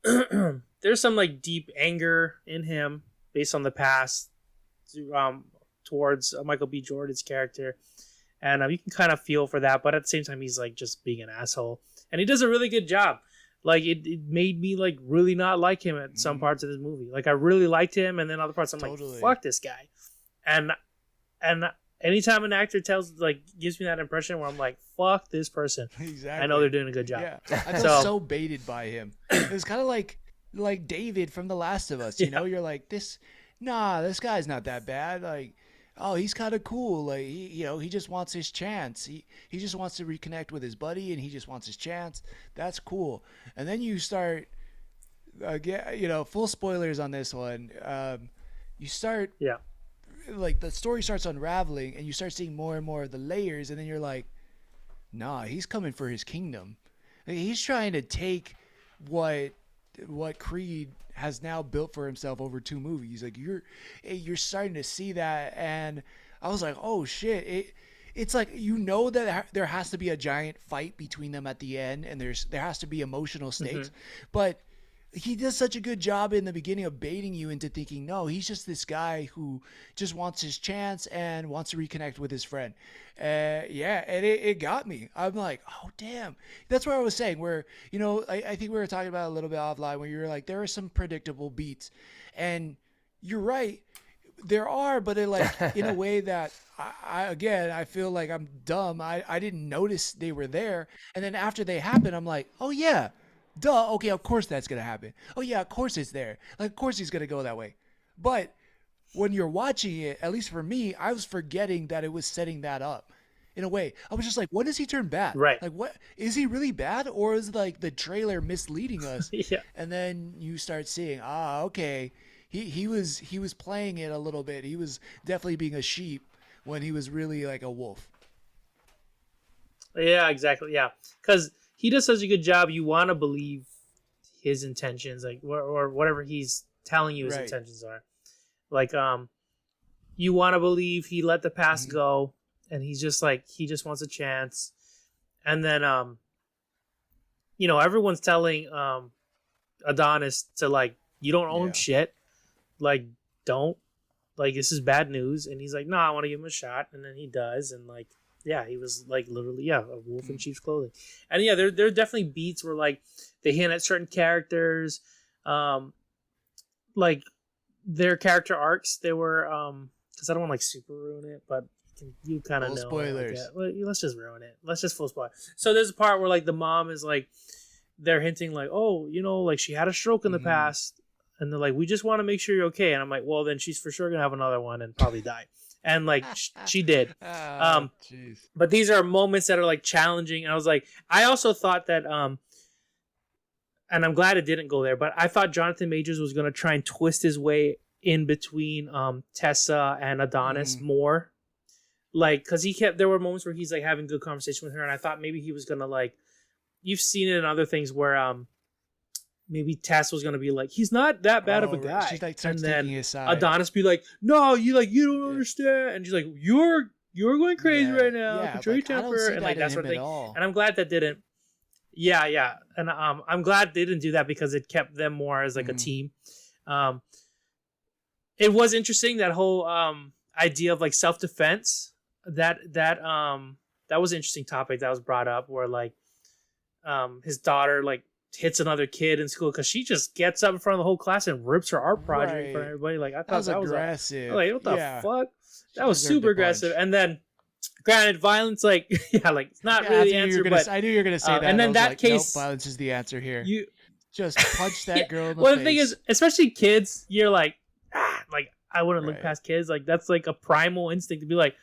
there's some like deep anger in him based on the past towards Michael B. Jordan's character, and you can kind of feel for that. But at the same time, he's like just being an asshole, and he does a really good job. Like it made me like really not like him at some parts of this movie. Like I really liked him, and then other parts I'm like, fuck this guy. And anytime an actor gives me that impression where I'm like, fuck this person. Exactly. I know they're doing a good job. Yeah. I felt so baited by him. It was kind of like David from The Last of Us. You know, you're like, this guy's not that bad. Like, oh, he's kind of cool. Like, he just wants his chance. He just wants to reconnect with his buddy, and he just wants his chance. That's cool. And then you start, full spoilers on this one. You start, like the story starts unraveling, and you start seeing more and more of the layers, and then you're like, nah, he's coming for his kingdom. Like, he's trying to take what Creed has now built for himself over 2 movies. Like you're starting to see that, and I was like, oh shit! It's like that there has to be a giant fight between them at the end, and there has to be emotional stakes, but he does such a good job in the beginning of baiting you into thinking, no, he's just this guy who just wants his chance and wants to reconnect with his friend. And it got me. I'm like, oh, damn. That's what I was saying, where, I think we were talking about a little bit offline where you were like, there are some predictable beats. And you're right. There are, but in a way that I feel like I'm dumb. I didn't notice they were there. And then after they happen, I'm like, oh, yeah. Duh, okay, of course that's going to happen. Oh, yeah, of course it's there. Like, of course he's going to go that way. But when you're watching it, at least for me, I was forgetting that it was setting that up in a way. I was just like, when does he turn bad? Right. Like, what? Is he really bad? Or is, like, the trailer misleading us? Yeah. And then you start seeing, okay, he was playing it a little bit. He was definitely being a sheep when he was really, like, a wolf. Yeah, exactly, yeah. Because he does such a good job. You want to believe his intentions, like or whatever he's telling you his intentions are. Like, you want to believe he let the past go, and he's just like he just wants a chance. And then, everyone's telling Adonis to like, you don't own shit, like don't, like this is bad news. And he's like, no, I want to give him a shot, and then he does, and like. Yeah, he was like literally, a wolf in sheep's clothing. And yeah, there are definitely beats where like they hint at certain characters, like their character arcs. They were, because I don't want to like super ruin it, but you kind of know. Spoilers. Let's just ruin it. Let's just full spoil. So there's a part where like the mom is like they're hinting like, oh, like she had a stroke in the past, and they're like, we just want to make sure you're okay. And I'm like, well, then she's for sure gonna have another one and probably die. And like she did. Jeez. But these are moments that are like challenging. And I was like, I also thought that and I'm glad it didn't go there, but I thought Jonathan Majors was gonna try and twist his way in between Tessa and Adonis more. Like, because there were moments where he's like having good conversation with her, and I thought maybe he was gonna like, you've seen it in other things where maybe Tess was gonna be like, he's not that bad of a guy. She's like and starts then taking his side. Adonis be like, no, you don't understand, and she's like, you're going crazy right now. Yeah, Control your I don't temper, see and that like in that sort of him thing. at all. And I'm glad that didn't. Yeah, and I'm glad they didn't do that because it kept them more as like a team. It was interesting, that whole idea of like self-defense. That was an interesting topic that was brought up, where like his daughter like hits another kid in school because she just gets up in front of the whole class and rips her art project in front of everybody. Like, I thought that was aggressive. like, what the fuck? That was super aggressive. And then, granted, violence, like, like it's not really the answer, but I knew you were gonna say that. And then that like, case, nope, violence is the answer here. You just punch that girl in the well, face. the thing is, especially kids, you're like, like I wouldn't look past kids. Like, that's like a primal instinct to be like,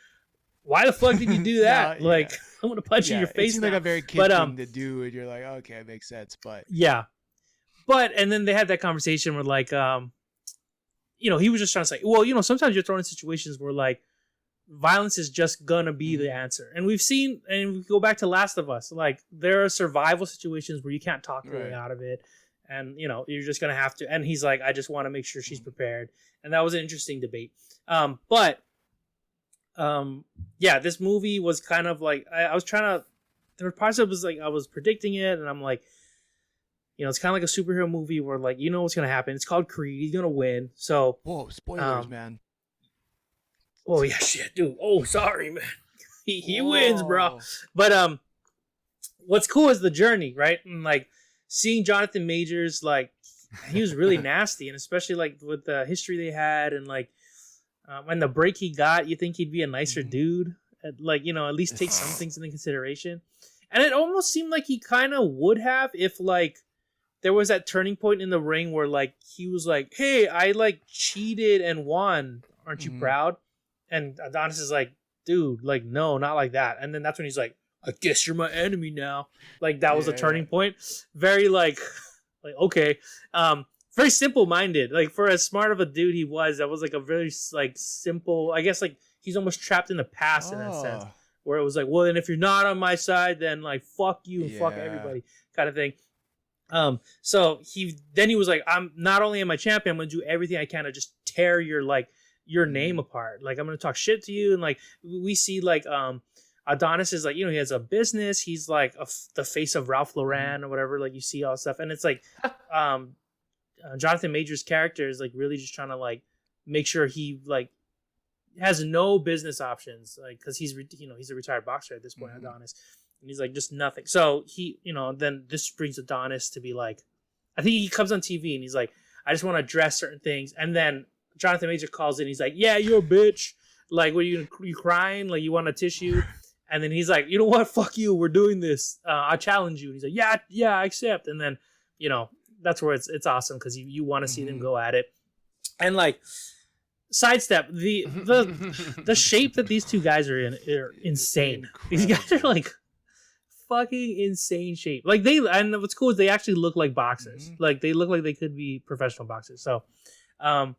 why the fuck did you do that? No, like, I'm gonna punch you in your face. It seems like a very kid thing to do, and you're like, okay, it makes sense. But and then they had that conversation where like, he was just trying to say, well, sometimes you're thrown in situations where like violence is just gonna be the answer. And we've seen, and we go back to Last of Us, like there are survival situations where you can't talk your way out of it, and you're just gonna have to. And he's like, I just want to make sure she's prepared. And that was an interesting debate. This movie was kind of like, I was trying to, there were parts of it was like I was predicting it, and I'm like, it's kind of like a superhero movie where like what's gonna happen. It's called Creed. He's gonna win. So whoa, spoilers, man. Oh yeah, shit, dude. Oh, sorry, man. He wins, bro. But what's cool is the journey, right? And like seeing Jonathan Majors, like he was really nasty, and especially like with the history they had, and like and the break he got, you think he'd be a nicer dude, like at least take some things into consideration. And it almost seemed like he kind of would have, if like there was that turning point in the ring where like he was like, hey, I like cheated and won, aren't you proud? And Adonis is like, dude, like, no, not like that. And then that's when he's like, I guess you're my enemy now. Like, that was a turning point. Very like okay. Very simple-minded. Like, for as smart of a dude he was, that was like a very like simple, I guess like he's almost trapped in the past in that sense. Where it was like, well, then if you're not on my side, then like fuck you and fuck everybody kind of thing. So he was like, I'm not only am I champion, I'm gonna do everything I can to just tear your name apart. Like, I'm gonna talk shit to you. And like we see like Adonis is like, he has a business, he's like the face of Ralph Lauren or whatever, like you see all stuff. And it's like Jonathan Majors' character is like really just trying to like make sure he like has no business options, like because he's a retired boxer at this point, Adonis. And he's like, just nothing. So he, then this brings Adonis to be like, I think he comes on TV and he's like, I just want to address certain things. And then Jonathan Major calls in. He's like, yeah, you're a bitch. Like, what are you crying? Like, you want a tissue? And then he's like, you know what? Fuck you. We're doing this. I challenge you. And he's like, yeah, I accept. And then, that's where it's awesome because you want to see them go at it. And like, sidestep, the shape that these two guys are in are insane. These guys are like fucking insane shape. Like and what's cool is they actually look like boxers. Like they look like they could be professional boxers. So, and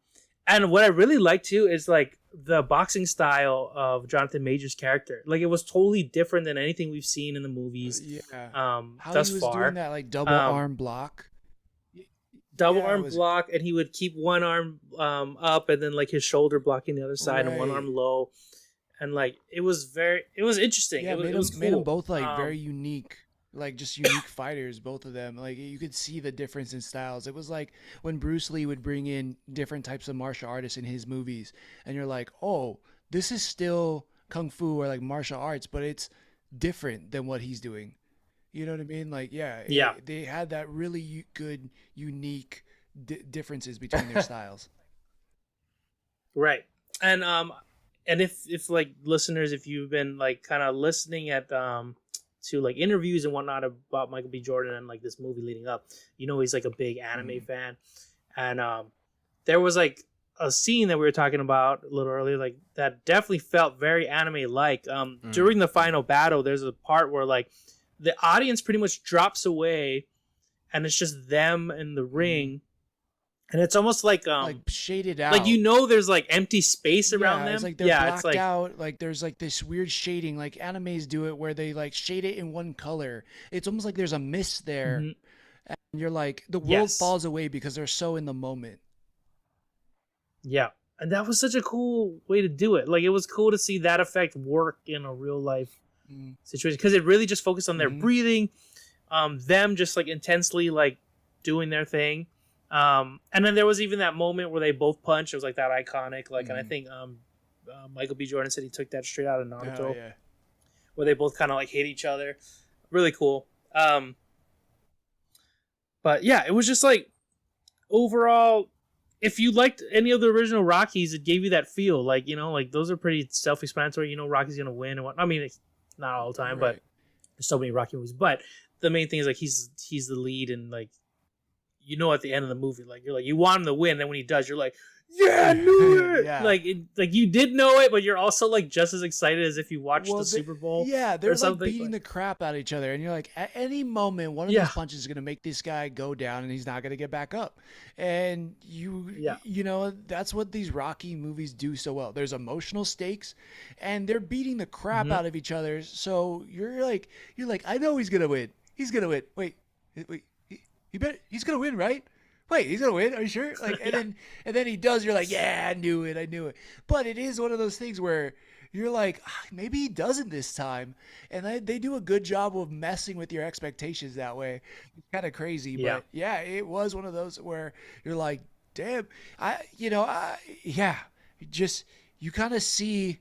what I really like too is like the boxing style of Jonathan Majors' character. Like it was totally different than anything we've seen in the movies. How thus he was far. doing that like double arm block. Double arm block, and he would keep one arm up and then like his shoulder blocking the other side and one arm low. And like it was interesting. Yeah, it was cool. Made them both like very unique, like just unique fighters, both of them. Like you could see the difference in styles. It was like when Bruce Lee would bring in different types of martial artists in his movies, and you're like, oh, this is still kung fu or like martial arts, but it's different than what he's doing. You know what I mean? Like, they had that really good, unique differences between their styles. Right. And if like listeners, if you've been like kind of listening at to like interviews and whatnot about Michael B. Jordan and like this movie leading up, he's like a big anime fan, and there was like a scene that we were talking about a little earlier, like that definitely felt very anime like. During the final battle, there's a part where like the audience pretty much drops away, and it's just them in the ring. And it's almost like shaded out, like there's like empty space around them. It's like they're blacked out. Like there's like this weird shading, like animes do it, where they like shade it in one color. It's almost like there's a mist there, and you're like the world falls away because they're so in the moment. Yeah, and that was such a cool way to do it. Like it was cool to see that effect work in a real life situation because it really just focused on their breathing, them just like intensely like doing their thing. And then there was even that moment where they both punched. It was like that iconic, like, and I think Michael B. Jordan said he took that straight out of Naruto, where they both kind of like hit each other. Really cool. But yeah, it was just like overall, if you liked any of the original Rockies, it gave you that feel. Like like those are pretty self-explanatory. Rocky's gonna win and what. I mean, it's not all the time, but there's so many Rocky movies. But the main thing is like he's the lead and like. At the end of the movie, like you're like you want him to win, and when he does, you're like, yeah, I knew it. Like you did know it, but you're also like just as excited as if you watched the Super Bowl. Yeah, they're like beating the crap out of each other, and you're like, at any moment, one of those punches is gonna make this guy go down, and he's not gonna get back up. And that's what these Rocky movies do so well. There's emotional stakes, and they're beating the crap out of each other. So you're like, I know he's gonna win. He's gonna win. Wait. He's gonna win, right? Wait, he's gonna win? Are you sure? Like, and then he does. You're like, yeah, I knew it. But it is one of those things where you're like, maybe he doesn't this time, and they do a good job of messing with your expectations that way. It's kind of crazy, but yeah, it was one of those where you're like, damn, you kind of see.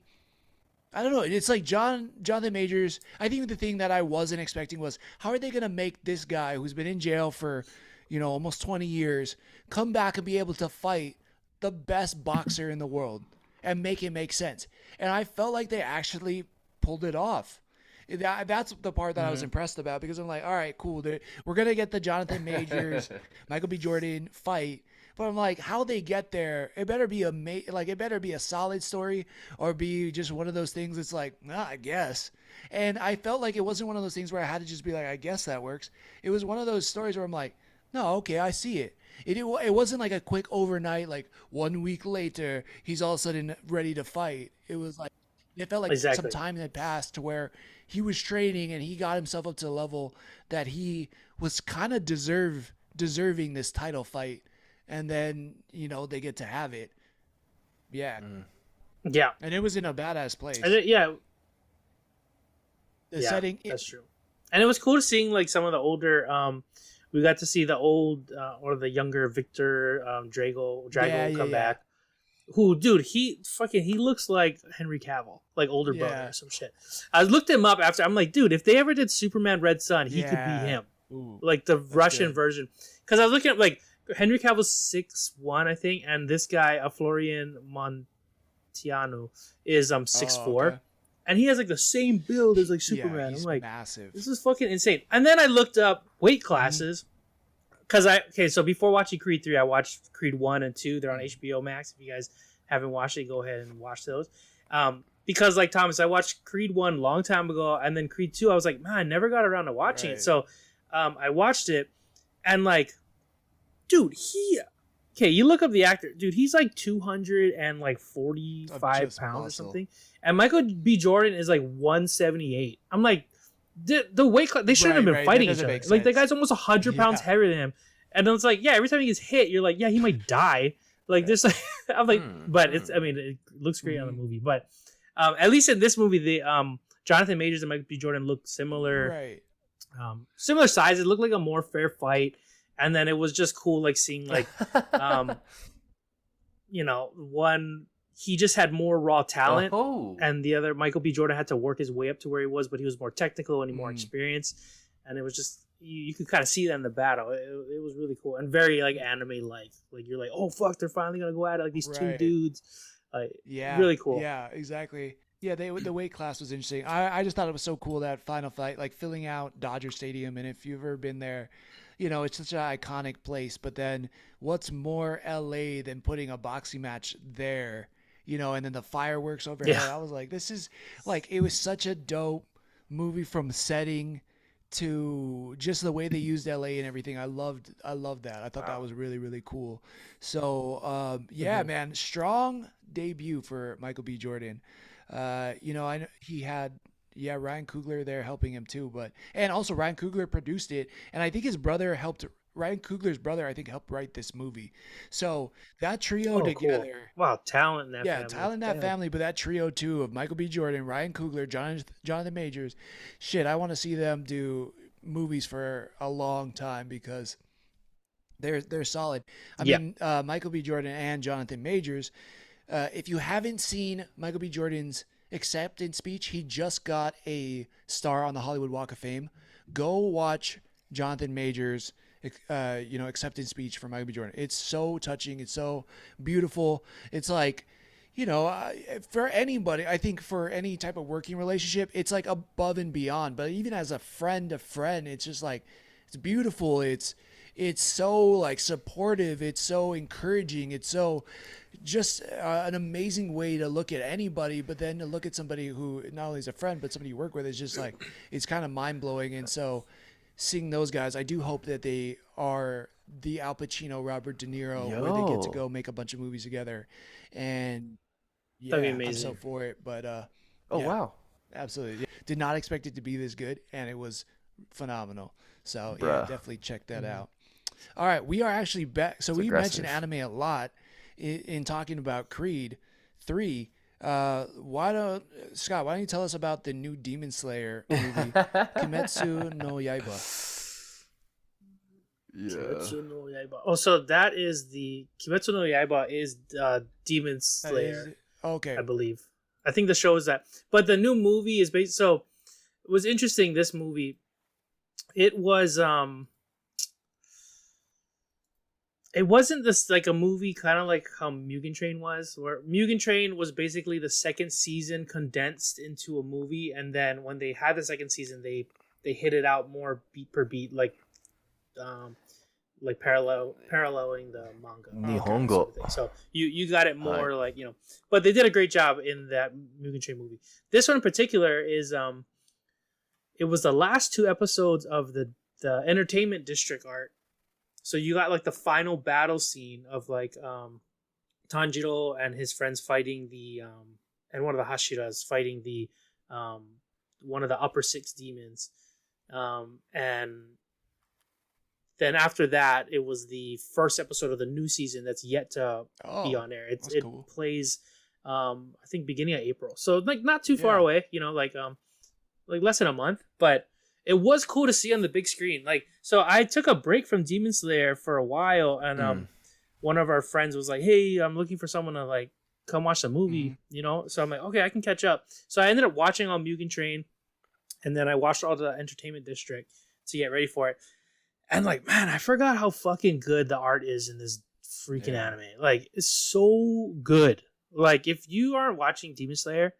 I don't know. It's like Jonathan Majors. I think the thing that I wasn't expecting was how are they going to make this guy who's been in jail for, almost 20 years come back and be able to fight the best boxer in the world and make it make sense. And I felt like they actually pulled it off. That's the part that I was impressed about because I'm like, all right, cool. We're going to get the Jonathan Majors, Michael B. Jordan fight. But I'm like, how they get there? It better be a solid story, or be just one of those things. It's like, I guess. And I felt like it wasn't one of those things where I had to just be like, I guess that works. It was one of those stories where I'm like, no, okay, I see it. It wasn't like a quick overnight, like 1 week later, he's all of a sudden ready to fight. It was like, it felt like some time had passed to where he was training and he got himself up to the level that he was kind of deserving this title fight. And then, they get to have it. Yeah. Yeah. And it was in a badass place. The setting. That's true. And it was cool seeing like some of the older, we got to see the old or the younger Victor Drago come back. Who, dude, he looks like Henry Cavill, like older brother or some shit. I looked him up after. I'm like, dude, if they ever did Superman Red Sun, he could be him. Ooh, like the Russian version. Because I was looking at like, Henry Cavill's 6'1", I think, and this guy, Florian Montiano, is 6'4", okay. And he has like the same build as like Superman. He's I'm like, massive. This is fucking insane. And then I looked up weight classes because so before watching Creed 3, I watched Creed 1 and 2. They're on HBO Max. If you guys haven't watched it, go ahead and watch those. Because like Thomas, I watched Creed 1 a long time ago, and then Creed 2, I was like, man, I never got around to watching it. So I watched it, and like. Dude, you look up the actor. Dude, he's like 245 pounds or something. And Michael B. Jordan is like 178. I'm like, the weight class, they shouldn't have been fighting each other. Like, the guy's almost 100 pounds heavier than him. And then it's like, every time he gets hit, you're like, he might die. Like, there's like, I'm like, but it looks great on the movie. But at least in this movie, the Jonathan Majors and Michael B. Jordan look similar. Right. Similar size. It looked like a more fair fight. And then it was just cool, like seeing like, one, he just had more raw talent, and the other, Michael B. Jordan, had to work his way up to where he was, but he was more technical and more experienced, and it was just you could kind of see that in the battle. It was really cool and very like anime like you're like, oh fuck, they're finally gonna go at it, like these two dudes, like really cool. Yeah, exactly. Yeah, the weight class was interesting. I just thought it was so cool that final fight, like filling out Dodger Stadium, and if you've ever been there, it's such an iconic place. But then, what's more LA than putting a boxing match there? And then the fireworks overhead. Yeah. I was like, this is like it was such a dope movie from setting to just the way they used LA and everything. I loved that. I thought that was really really cool. So yeah, man, strong debut for Michael B. Jordan. I know he had Ryan Coogler there helping him too, and also Ryan Coogler produced it, and I think his brother helped. Ryan Coogler's brother, I think, helped write this movie. So that trio Oh, together. cool. Wow, talent in that Yeah, family. talent in that Damn. family, but that trio too of Michael B. Jordan, Ryan Coogler, Jonathan Majors. Shit, I want to see them do movies for a long time because they're solid. I Yeah. mean, Michael B. Jordan and Jonathan Majors. If you haven't seen Michael B. Jordan's acceptance speech, he just got a star on the Hollywood Walk of Fame. Go watch Jonathan Majors' acceptance speech for Michael B. Jordan. It's so touching. It's so beautiful. It's like, for anybody, I think for any type of working relationship, it's like above and beyond. But even as a friend, it's just like, it's beautiful. It's so like supportive. It's so encouraging. It's so just an amazing way to look at anybody, but then to look at somebody who not only is a friend, but somebody you work with is just like, it's kind of mind blowing. And so seeing those guys, I do hope that they are the Al Pacino, Robert De Niro, where they get to Yo. go make a bunch of movies together. And yeah, That'd be I'm so amazing. for it. But Oh yeah, wow, absolutely. Did not expect it to be this good, and it was phenomenal. So yeah, bruh. definitely check that out. All right, we are actually back. So It's we mentioned aggressive. anime a lot in talking about Creed 3. Scott, why don't you tell us about the new Demon Slayer movie, Kimetsu no Yaiba? Yeah. Kimetsu no Yaiba. Oh, so that is the Kimetsu no Yaiba is Demon That Slayer, is- okay. I believe. I think the show is that, but the new movie is based. So it was interesting. This movie, it was it wasn't this like a movie kind of like how Mugen Train was, where Mugen Train was basically the second season condensed into a movie, and then when they had the second season, they hit it out more beat per beat, like paralleling the manga. Nihongo. sort of thing. So you got it more like but they did a great job in that Mugen Train movie. This one in particular is it was the last two episodes of the Entertainment District arc. So you got like the final battle scene of like Tanjiro and his friends fighting the and one of the Hashiras fighting the one of the upper six demons. And then after that, it was the first episode of the new season that's yet to be on air. It cool. plays I think beginning of April. So like not too far Yeah. away, like less than a month, but it was cool to see on the big screen. Like, so I took a break from Demon Slayer for a while, and one of our friends was like, "Hey, I'm looking for someone to like come watch the movie," So I'm like, "Okay, I can catch up." So I ended up watching all Mugen Train, and then I watched all the Entertainment District to get ready for it. And like, man, I forgot how fucking good the art is in this freaking anime. Like, it's so good. Like, if you aren't watching Demon Slayer,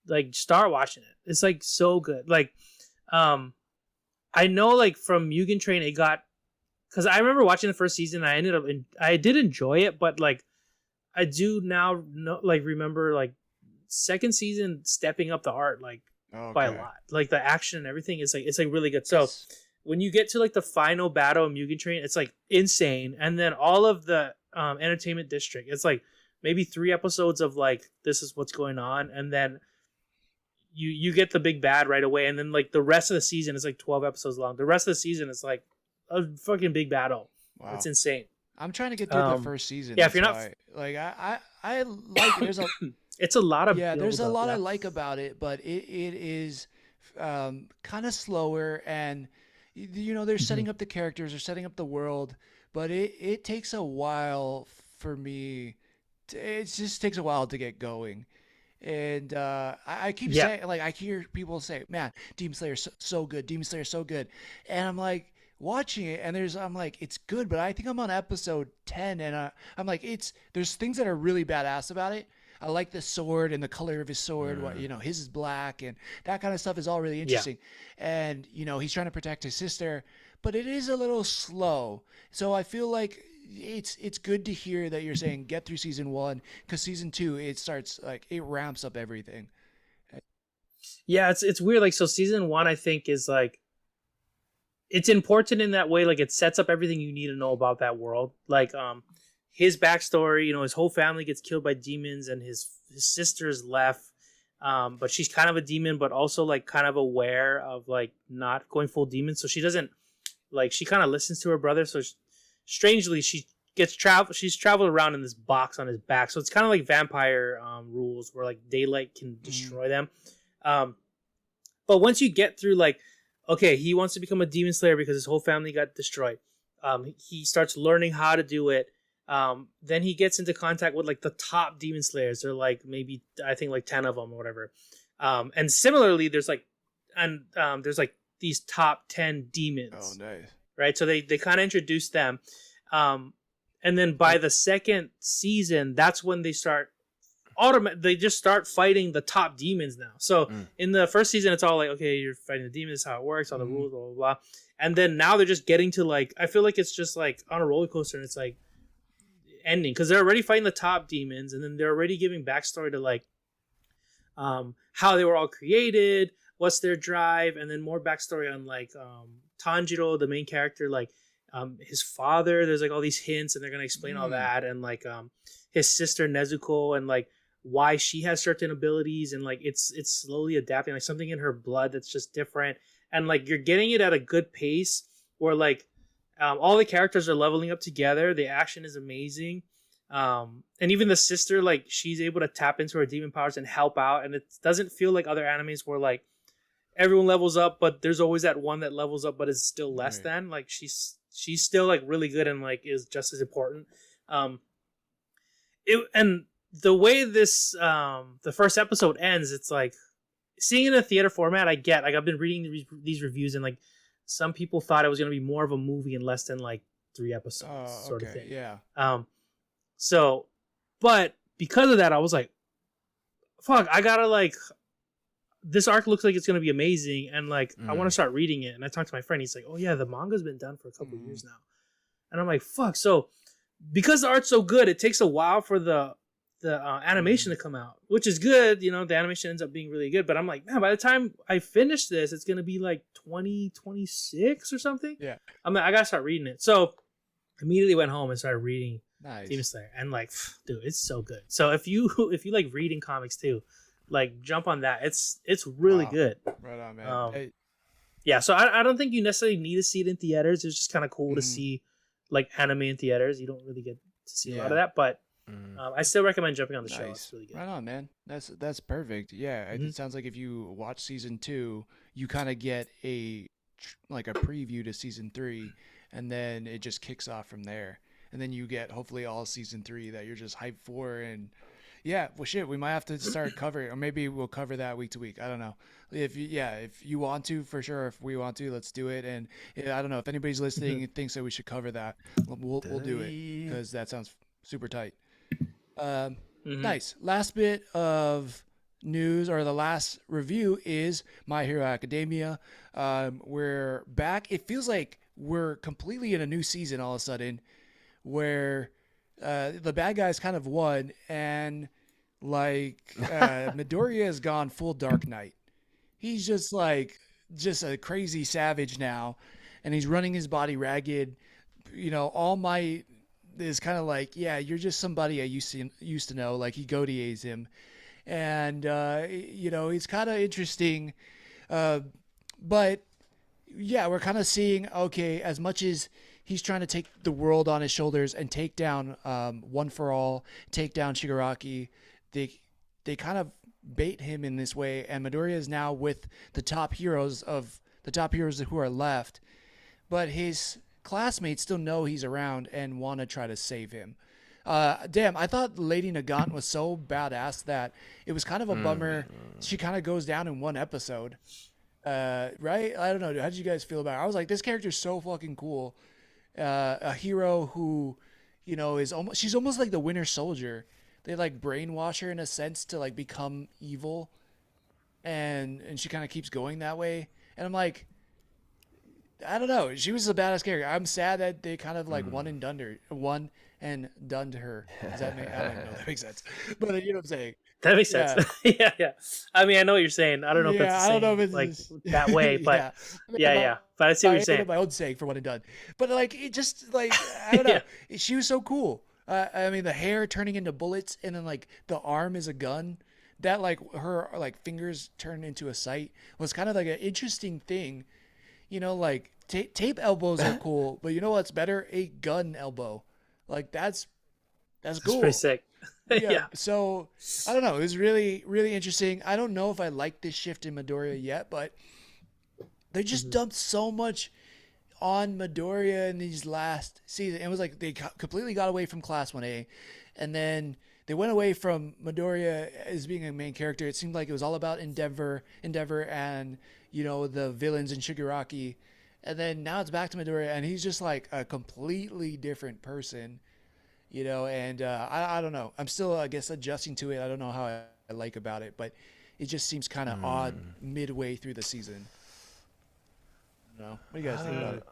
like, start watching it. It's like so good. Like, I know like from Mugen Train it got, because I remember watching the first season and I did enjoy it, but like I do now remember like second season stepping up the art like by a lot. Like the action and everything is it's like really good. So when you get to like the final battle of Mugen Train, it's like insane. And then all of the Entertainment District, it's like maybe 3 episodes of like this is what's going on, and then you get the big bad right away, and then like the rest of the season is like 12 episodes long. The rest of the season is like a fucking big battle. Wow. It's insane. I'm trying to get through the first season. yeah, if that's you're not- why. Like I like there's a It's a lot of there's a build-up, lot yeah. I like about it, but it is kind of slower, and they're setting up the characters, they're setting up the world, but it takes a while for me. It just takes a while to get going. And I keep saying, like, I hear people say, "Man, Demon Slayer so good, Demon Slayer so good," and I'm like watching it, and I'm like, it's good, but I think I'm on episode 10, and I'm like, there's things that are really badass about it. I like the sword and the color of his sword. What, his is black, and that kind of stuff is all really interesting. And he's trying to protect his sister, but it is a little slow. So I feel like it's good to hear that you're saying get through season 1, because season 2 it starts like it ramps up everything. Yeah, it's weird. Like, so season 1, I think, is like, it's important in that way. Like, it sets up everything you need to know about that world. Like, his backstory, his whole family gets killed by demons, and his sister's left. But she's kind of a demon, but also like kind of aware of like not going full demon. So she doesn't like, she kind of listens to her brother. So strangely, she's traveled around in this box on his back. So it's kind of like vampire rules, where like daylight can destroy them. But once you get through, like, okay, he wants to become a demon slayer because his whole family got destroyed. He starts learning how to do it. Then he gets into contact with like the top demon slayers. They're like, maybe, I think like 10 of them or whatever. And similarly, there's like these top 10 demons. Oh, nice. Right. So they kind of introduce them. And then by the second season, that's when they start they just start fighting the top demons now. So in the first season, it's all like, okay, you're fighting the demons, how it works, all the rules, blah, blah, blah. And then now they're just getting to like, I feel like it's just like on a roller coaster, and it's like ending, because they're already fighting the top demons, and then they're already giving backstory to like how they were all created, what's their drive, and then more backstory on like Tanjiro, the main character, like his father. There's like all these hints, and they're gonna explain all that, and like his sister Nezuko, and like why she has certain abilities, and like it's slowly adapting, like something in her blood that's just different, and like you're getting it at a good pace where like all the characters are leveling up together. The action is amazing, and even the sister, like she's able to tap into her demon powers and help out, and it doesn't feel like other animes where like everyone levels up, but there's always that one that levels up but is still less than. Like she's still like really good and like is just as important. And the way this the first episode ends, it's like seeing it in a theater format. I get, like, I've been reading these reviews, and like some people thought it was going to be more of a movie and less than like 3 episodes sort of thing. Yeah. So, but because of that, I was like, fuck, I gotta like, this arc looks like it's going to be amazing, and like I want to start reading it. And I talked to my friend, he's like, oh yeah, the manga's been done for a couple years now. And I'm like, fuck. So because the art's so good, it takes a while for the animation to come out, which is good. The animation ends up being really good, but I'm like, man, by the time I finish this, it's going to be like 2026 or something. Yeah. I'm like, I got to start reading it. So immediately went home and started reading Demon Nice. Slayer, and like, dude, it's so good. So if you like reading comics too, like jump on that. It's really Wow. good. Right on, man. Hey, Yeah, so I don't think you necessarily need to see it in theaters. It's just kind of cool to see like anime in theaters. You don't really get to see a lot of that, but I still recommend jumping on the show. It's really good. Right on, man. That's perfect. Yeah, it sounds like if you watch season 2, you kind of get a preview to season 3, and then it just kicks off from there. And then you get hopefully all season 3 that you're just hyped for. And yeah, well, shit, we might have to start covering, or maybe we'll cover that week to week. I don't know. If you want to, for sure. If we want to, let's do it. And I don't know if anybody's listening and thinks that we should cover that, we'll do it, because that sounds super tight. Nice. Last bit of news, or the last review, is My Hero Academia. We're back. It feels like we're completely in a new season all of a sudden, where the bad guys kind of won, and like Midoriya has gone full Dark Knight. He's just a crazy savage now, and he's running his body ragged. All Might is kind of like, yeah, you're just somebody I used to know. Like, he Godier's him, and he's kind of interesting. But yeah, we're kind of seeing, okay, as much as he's trying to take the world on his shoulders and take down One for All, take down Shigaraki, they kind of bait him in this way, and Midoriya is now with the top heroes who are left, but his classmates still know he's around and want to try to save him. Damn, I thought Lady Nagant was so badass that it was kind of a bummer. She kind of goes down in one episode, right? I don't know. How did you guys feel about her? I was like, this character's so fucking cool. A hero who, she's almost like the Winter Soldier. they like brainwash her in a sense to like become evil, and she kind of keeps going that way. And I'm like, I don't know. She was a badass character. I'm sad that they kind of like one and done her. Does that make? I don't even know if that makes sense. But you know what I'm saying? That makes sense. Yeah. I mean, I know what you're saying. I don't know if that's the I don't know if same, it's like just- that way, but yeah. But I see what you're I saying. made my own saying for one and done. But like it just like I don't know. She was so cool. I mean, the hair turning into bullets, and then like the arm is a gun. That like her like fingers turn into a sight was kind of like an interesting thing. You know, like tape elbows are cool, but you know what's better? A gun elbow. Like that's cool. It's pretty sick. Yeah. So I don't know. It was really, really interesting. I don't know if I like this shift in Midoriya yet, but they just dumped so much on Midoriya in these last season. It was like they completely got away from Class 1A, and then they went away from Midoriya as being a main character. It seemed like it was all about Endeavor, and you know the villains in Shigaraki, and then now it's back to Midoriya, and he's just like a completely different person, you know. And I don't know. I'm still, I guess, adjusting to it. I don't know how I like about it, but it just seems kind of odd midway through the season. No, what do you guys think about it?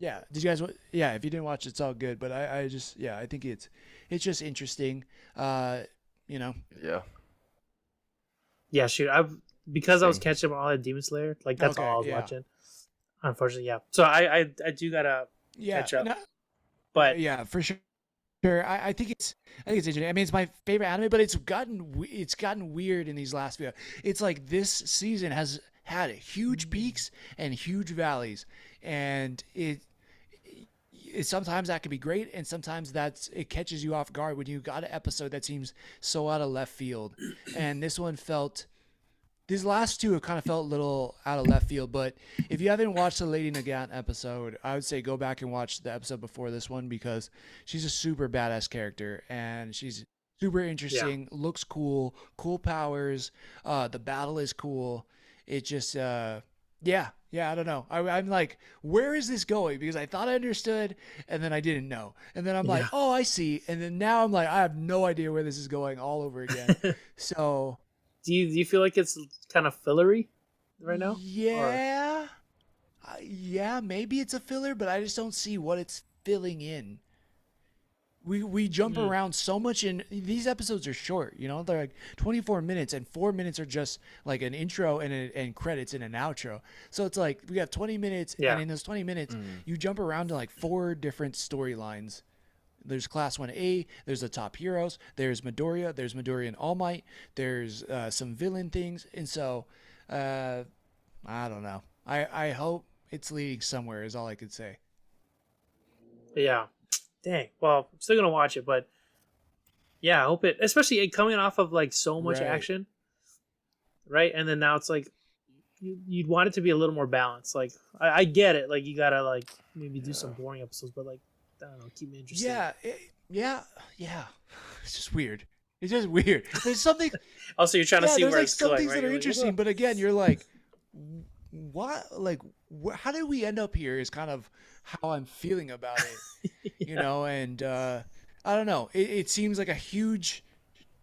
Yeah, did you guys? Yeah, if you didn't watch, it's all good. But I just, I think it's just interesting. You know. Yeah. Yeah, shoot. Because I was catching up on all that Demon Slayer. Like that's all I was watching. Unfortunately, yeah. So I do gotta catch up. But yeah, for sure. Sure, I think it's interesting. I mean, it's my favorite anime, but it's gotten weird in these last few. It's like this season has had huge peaks and huge valleys, and it sometimes that can be great, and sometimes it catches you off guard when you got an episode that seems so out of left field. And these last two have kind of felt a little out of left field, but if you haven't watched the Lady Nagant episode, I would say go back and watch the episode before this one, because she's a super badass character and she's super interesting, looks cool powers. The battle is cool. It just, I don't know. I'm like, where is this going? Because I thought I understood, and then I didn't know. And then I'm like, oh, I see. And then now I'm like, I have no idea where this is going all over again. So... Do you feel like it's kind of fillery right now? Yeah. Yeah, maybe it's a filler, but I just don't see what it's filling in. We jump around so much, in these episodes are short, you know, they're like 24 minutes, and 4 minutes are just like an intro and credits and an outro. So it's like we have 20 minutes, and in those 20 minutes, you jump around to like 4 different storylines. There's Class 1A, there's the top heroes, there's Midoriya and All Might, there's some villain things, and so I don't know. I hope it's leading somewhere is all I could say. Yeah. Dang. Well, I'm still gonna watch it, but yeah, I hope it, especially coming off of like so much action, right? And then now it's like you'd want it to be a little more balanced. Like I get it, like you gotta like maybe do some boring episodes, but like I don't know, keep me interested. Yeah. It's just weird. There's something. Also, you're trying to see where it's some going. things Right? that are interesting, but again, you're like, what? Like, how did we end up here? Is kind of how I'm feeling about it, you know. And I don't know. It seems like a huge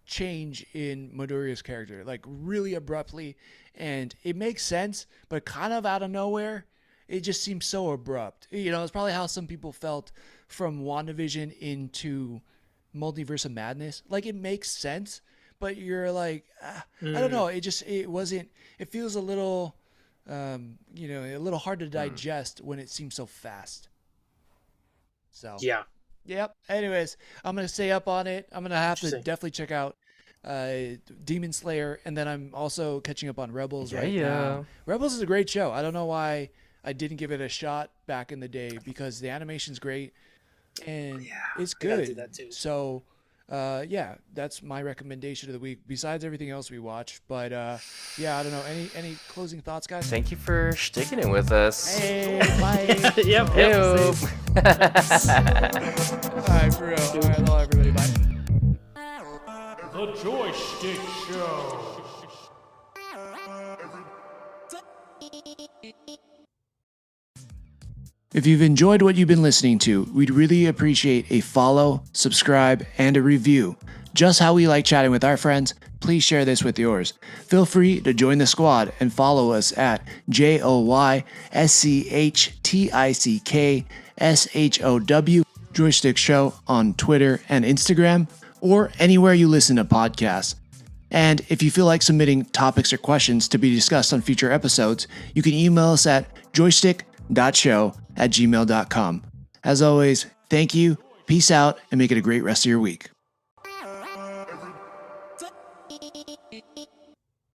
change in Midoriya's character, like really abruptly, and it makes sense, but kind of out of nowhere. It just seems so abrupt. You know, it's probably how some people felt from WandaVision into Multiverse of Madness. Like, it makes sense, but you're like, I don't know. It feels a little, a little hard to digest when it seems so fast. So, Yeah. Yep. Anyways, I'm going to stay up on it. I'm going to have to definitely check out Demon Slayer, and then I'm also catching up on Rebels now. Rebels is a great show. I don't know why I didn't give it a shot back in the day, because the animation's great and it's good. Do that too. So, that's my recommendation of the week. Besides everything else we watched, but I don't know. Any closing thoughts, guys? Thank you for sticking it with us. Hey, bye. Yep. All right, for real. All right, hello everybody. Bye. The Joystick Show. If you've enjoyed what you've been listening to, we'd really appreciate a follow, subscribe, and a review. Just how we like chatting with our friends, please share this with yours. Feel free to join the squad and follow us at JoyStickShow Joystick Show on Twitter and Instagram, or anywhere you listen to podcasts. And if you feel like submitting topics or questions to be discussed on future episodes, you can email us at joystick.show@gmail.com. As always, thank you, peace out, and make it a great rest of your week.